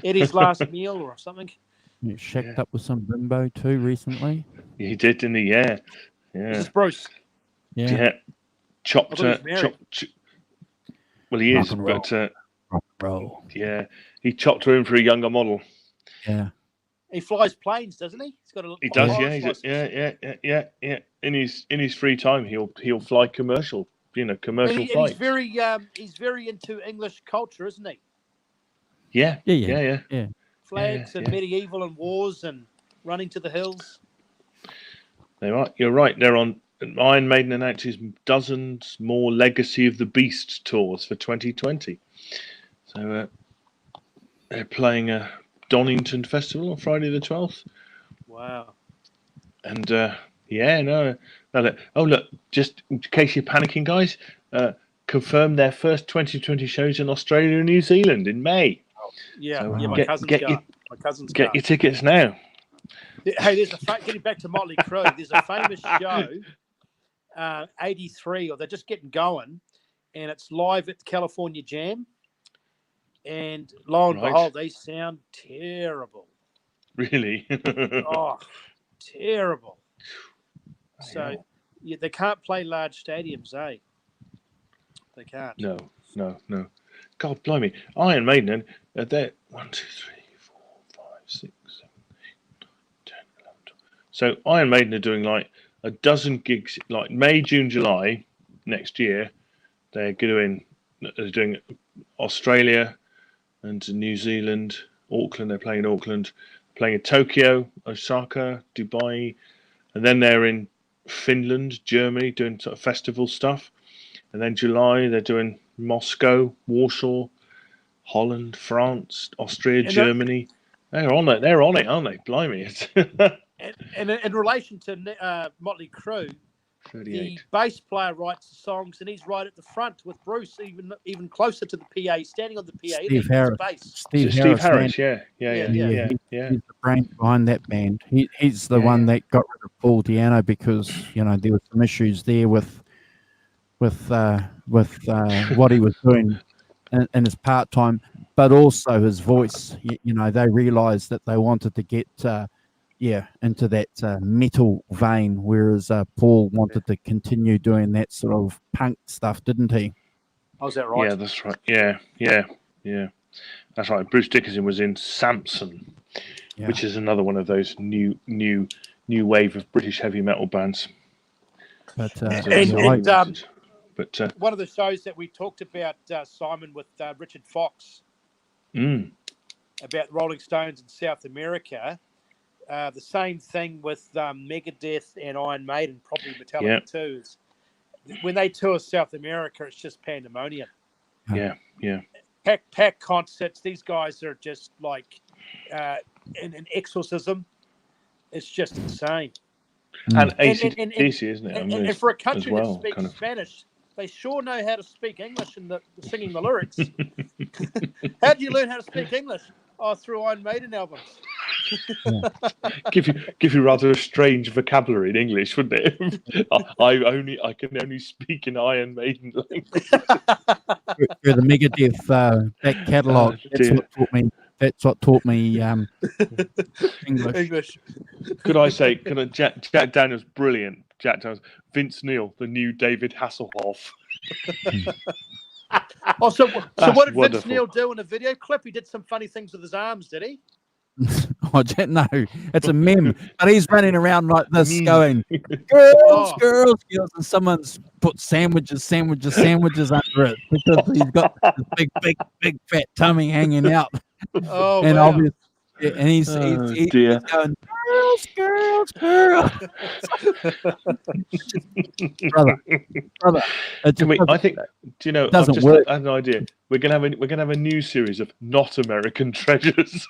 Eddie's last meal or something. He shacked up with some bimbo too recently. He did, didn't he? Yeah. This Yeah. is Bruce. Yeah. Chopped I thought he was married. well, he Rock is, and roll. but Rock and roll. yeah, he chopped her in for a younger model. Yeah. He flies planes, doesn't he? He's got a He does, pilot's yeah. license. Yeah. In his free time, he'll fly commercial, commercial And flights. he's very into English culture, isn't he? Yeah. Flags and Yeah. medieval and wars and running to the hills. You're right. They're on. Iron Maiden announces dozens more Legacy of the Beast tours for 2020. So they're playing a Donington Festival on Friday the 12th. Wow. And look, just in case you're panicking, guys, confirmed their first 2020 shows in Australia and New Zealand in May. Yeah, So, my cousin's my cousin's get your tickets now. Hey, there's getting back to Motley Crue. There's a famous show, 83, or they're just getting going, and it's live at California Jam. And lo and behold, they sound terrible. Really? Oh, terrible. So they can't play large stadiums, eh? They can't. No. God blimey. Iron Maiden, they're 1, 2, 3, 4, 5, 6, 7, 8, 9, 10, 11, 12. So Iron Maiden are doing like a dozen gigs, like May, June, July next year. They're doing Australia and New Zealand, Auckland. They're playing Auckland, playing in Tokyo, Osaka, Dubai, and then they're in Finland, Germany, doing sort of festival stuff. And then July they're doing Moscow, Warsaw, Holland, France, Austria, Germany. They're on it, aren't they? Blimey. And in relation to Motley Crue, 38. the bass player writes the songs, and he's right at the front with Bruce, even closer to the PA, standing on the PA. Steve Harris. Steve Harris, yeah. He's the brain behind that band. He's the one that got rid of Paul Di'Anno because there were some issues there with what he was doing in his part time, but also his voice. They realised that they wanted to get into that metal vein, whereas Paul wanted to continue doing that sort of punk stuff, didn't he? Oh, is that right? Yeah, that's right. Yeah. That's right. Bruce Dickinson was in Samson, which is another one of those new wave of British heavy metal bands. But one of the shows that we talked about, Simon, with Richard Fox about Rolling Stones in South America. The same thing with Megadeth and Iron Maiden, probably Metallica too. Is when they tour South America, it's just pandemonium. Yeah. Pack concerts. These guys are just like in an exorcism. It's just insane. And AC/DC, isn't it? And for a country that speaks Spanish, they sure know how to speak English and singing the lyrics. How do you learn how to speak English? Oh, through Iron Maiden albums. Give you rather a strange vocabulary in English, wouldn't it? I can only speak in Iron Maiden language. Through the Megadeth back catalogue, that's what taught me English. Jack Daniels, brilliant. Jack Daniels, Vince Neil, the new David Hasselhoff. So what did wonderful. Vince Neil do in a video clip? He did some funny things with his arms, did he? No, it's a meme. But he's running around like this, Meme. going, "Girls, Oh. girls, girls," and someone's put sandwiches under it because he's got this big fat tummy hanging out, Oh, and wow. obviously, and he's dear. going, "Girls, girls." brother. It Can just we? I think. Do you know? I've doesn't just work. had an idea. We're gonna have a new series of not American treasures.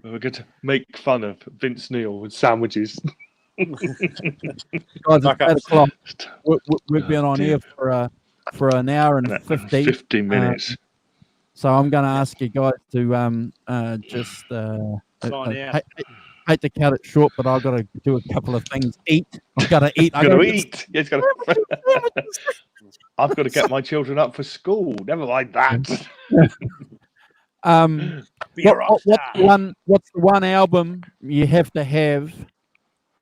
We're going to make fun of Vince Neil with sandwiches. Guys, Fuck it's 8 ups. o'clock. We've been on dear. air for an hour and 15 minutes. So I'm going to ask you guys to just Sign out. hate to cut it short, but I've got to do a couple of things. I've got to eat. Got to eat. Yeah, I've got to get my children up for school. Never mind that. Be a rock star. What's the one album you have to have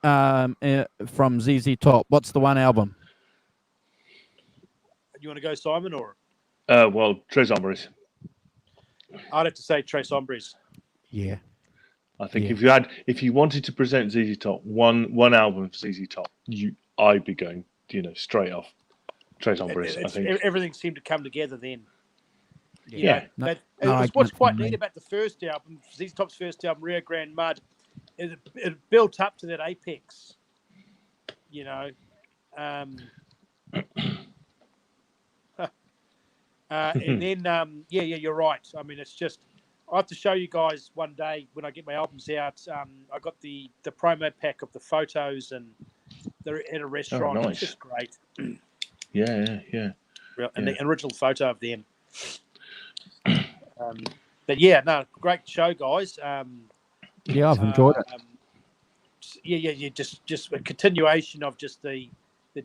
from ZZ Top? What's the one album? You want to go, Simon, or? Well, Tres Hombres. I'd have to say Tres Hombres. Yeah. I think if you wanted to present ZZ Top, one album for ZZ Top, I'd be going, straight off Tres Hombres. I think everything seemed to come together then. Yeah. What's quite neat about the first album, ZZ Top's first album, Rio Grande Mud, is it built up to that apex. And then you're right. I mean, it's just I have to show you guys one day when I get my albums out. I got the promo pack of the photos, and they're at a restaurant. Oh, nice. It's just great. Yeah. And the original photo of them. But yeah, no, great show, guys. Yeah, I've enjoyed it. Just a continuation of just the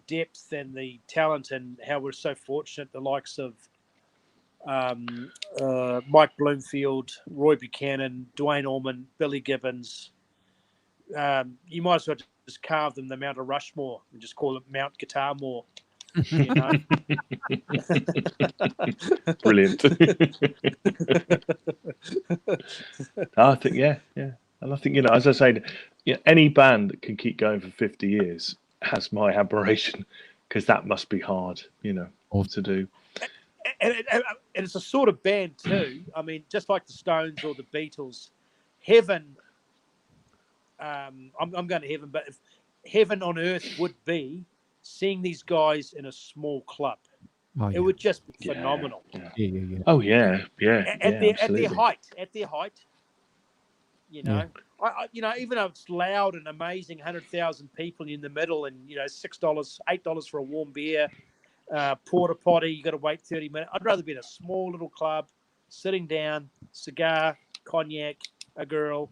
depth and the talent, and how we're so fortunate. The likes of Mike Bloomfield, Roy Buchanan, Dwayne Allman, Billy Gibbons. You might as well just carve them the Mount of Rushmore and just call it Mount Guitar More. Brilliant. I think and I think as I say, any band that can keep going for 50 years has my admiration, because that must be hard, to do. And it's a sort of band too. I mean, just like the Stones or the Beatles, heaven. I'm going to heaven, but if heaven on earth would be seeing these guys in a small club, it would just be phenomenal. Yeah. Oh yeah. At their height, I even though it's loud and amazing, 100,000 people in the middle, and $6, $8 for a warm beer, porta potty, you got to wait 30 minutes. I'd rather be in a small little club, sitting down, cigar, cognac, a girl,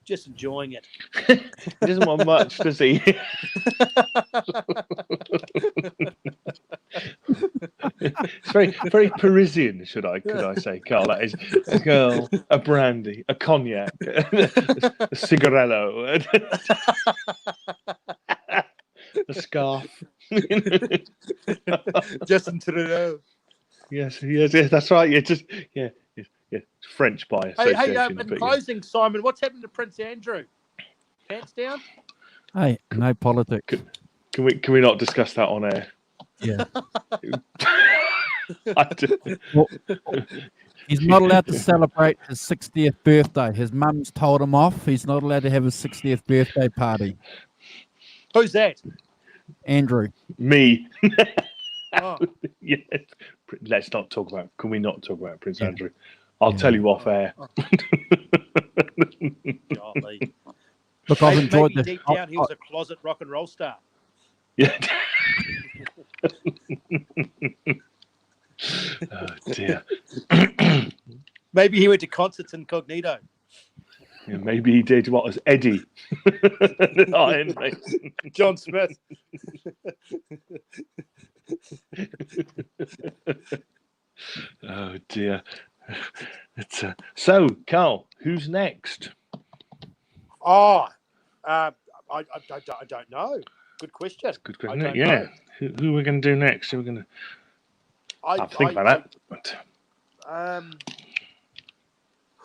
just enjoying it. He doesn't want much, does he? It's very, very Parisian, could I say, Carl? That is a girl, a brandy, a cognac, a cigarello, a scarf. Justin Trudeau. Yes, that's right. Yeah, French by association. In closing, Simon, what's happened to Prince Andrew? Pants down? Hey, no politics. Can we not discuss that on air? Yeah. Well, he's not allowed to celebrate his 60th birthday. His mum's told him off. He's not allowed to have his 60th birthday party. Who's that? Andrew. Me. Oh. Yes. Let's not talk about. Can we not talk about Prince Andrew? I'll tell you off air. Golly. Look, I've enjoyed this. Deep down, he was a closet rock and roll star. Yeah. Oh dear. Maybe he went to concerts incognito. Yeah, maybe he did. What was Eddie? Iron Maiden. John Smith. Oh dear. It's so, Carl, who's next? I don't know. Good question. That's a good question. Yeah. Who are we going to do next? Who are we going to? I'll think about that. But...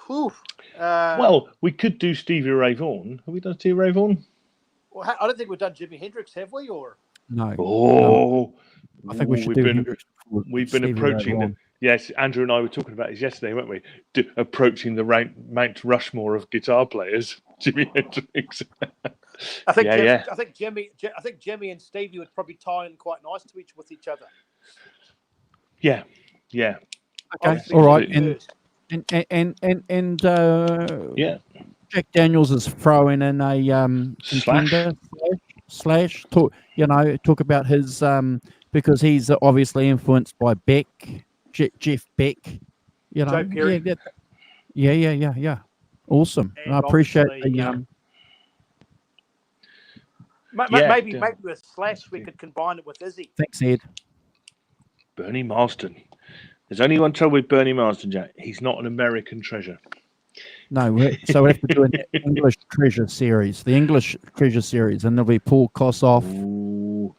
Whew. Well, we could do Stevie Ray Vaughan. Have we done Stevie Ray Vaughan? Well, I don't think we've done Jimi Hendrix, have we? Or No. Oh, I think we should do Hendrix. We've been approaching the. Yes, Andrew and I were talking about this yesterday, weren't we? Approaching the Mount Rushmore of guitar players, Jimi Hendrix. I think yeah. I think Jimmy and Stevie would probably tie in quite nice with each other. Yeah. Okay, all right, and yeah. Jack Daniels is throwing in a contender slash talk. Talk about his because he's obviously influenced by Beck, Jeff Beck. Joe Perry. Yeah. Awesome. And I appreciate the. Maybe with Slash we could combine it with Izzy. Thanks, Ed. Bernie Marsden. There's only one trouble with Bernie Marsden, Jack. He's not an American treasure. No, so we have to do an English treasure series, the English treasure series, and there'll be Paul Kossoff. Ooh.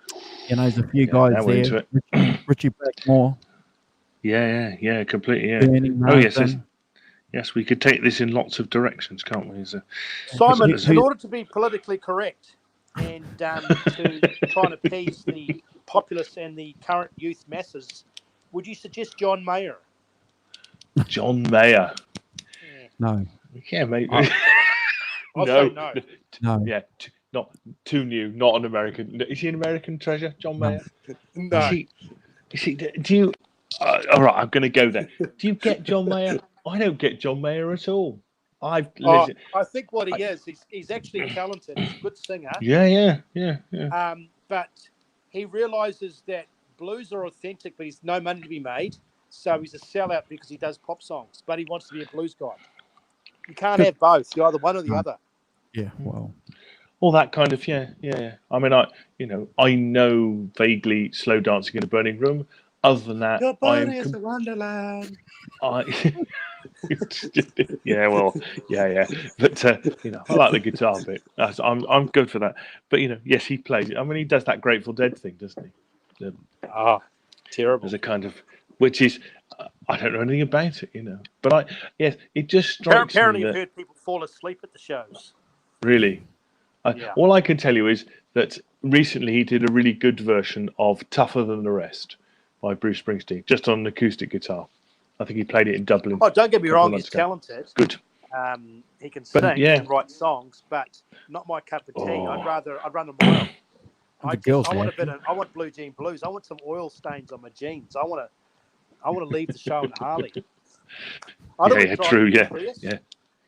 There's a few guys there. Richie Blackmore. Yeah, completely. Yeah. Bernie Marsden. Yes, we could take this in lots of directions, can't we? Simon, in order to be politically correct and to try and appease the populace and the current youth masses, would you suggest John Mayer? John Mayer. No. Yeah, maybe. I'll say no. No. Yeah, not too new. Not an American. Is he an American treasure, John Mayer? No. Is he? Do you? All right, I'm going to go there. Do you get John Mayer? I don't get John Mayer at all. I think what he is, he's actually talented. He's a good singer. Yeah. But he realizes that blues are authentic, but he's no money to be made. So he's a sellout because he does pop songs, but he wants to be a blues guy. You can't have both. You're either one or the other. Yeah, well. All that kind of, yeah. I mean, I know vaguely Slow Dancing in a Burning Room. Other than that, your body is a wonderland. Yeah. But I like the guitar bit. I'm good for that. But yes, he plays it. I mean, he does that Grateful Dead thing, doesn't he? Terrible. As a kind of, which is, I don't know anything about it, But it just strikes Apparently, me you've heard people fall asleep at the shows. Really. All I can tell you is that recently he did a really good version of "Tougher Than the Rest" by Bruce Springsteen, just on an acoustic guitar. I think he played it in Dublin. Oh, don't get me wrong, he's talented. Good. He can sing, he can write songs, but not my cup of tea. I'd run them oil. I want blue jean blues. I want some oil stains on my jeans. I want to leave the show in Harley. True. Yeah.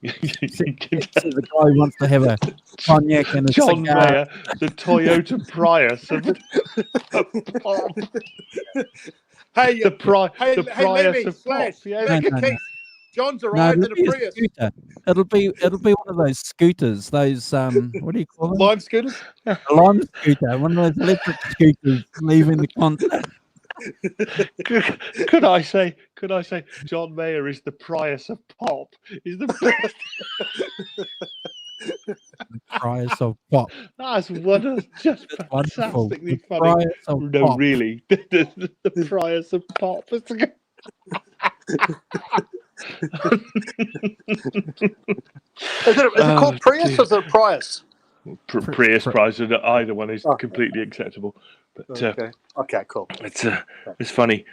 The guy who wants to have a cognac and a John cigar. Mayer, the Toyota Prius. The Prius of pop. No. John's arrived in a Prius. It'll be one of those scooters. Those what do you call them? Lime scooters. A lime scooter. One of those electric scooters leaving the concert. Could I say John Mayer is the Prius of pop? Is the best. The Prius of pop. That's just fantastically funny. No, pop. really, the Prius of pop. Is it called Prius or is it Prius? Prius, either one is completely acceptable. But okay, cool. It's funny.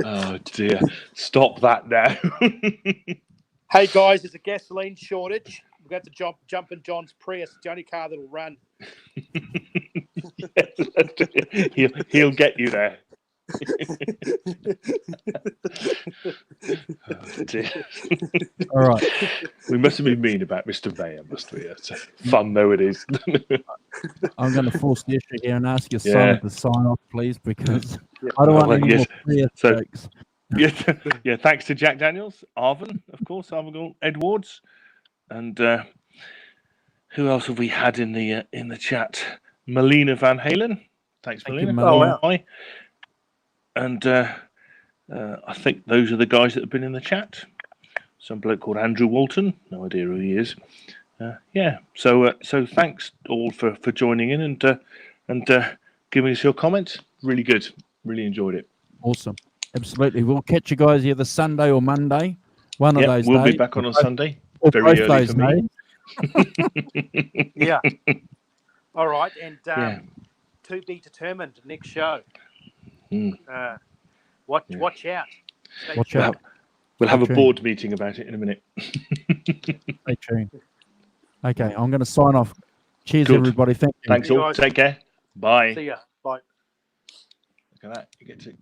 Oh dear! Stop that now. Hey guys, there's a gasoline shortage. We've got to jump in John's Prius. It's the only car that'll run. He'll get you there. Oh, dear. All right. We mustn't be mean about Mr. Mayer, must we? It's fun though it is. I'm going to force the issue here and ask you Simon to sign off, please, because I don't want any more jokes. Yeah. Thanks to Jack Daniels, Arvin, of course, Arvin Edwards, and who else have we had in the chat? Melina Van Halen. Thanks, Melina. Melina. Hi. And I think those are the guys that have been in the chat. Some bloke called Andrew Walton. No idea who he is. So thanks all for joining in and giving us your comments. Really good. Really enjoyed it. Awesome. Absolutely. We'll catch you guys either Sunday or Monday. One of those we'll days. be back on Sunday. Or Very both early those for me. days. Yeah. All right, and Yeah. to be determined. Next show. Mm. Watch out. Stay Watch tuned. out. We'll have a Stay board meeting about it in a minute. Stay tuned. Okay, I'm going to sign off. Cheers, Good. everybody. Thank you. Thanks See you all. guys. Take care. Bye. See ya. Bye. Look at that. You get to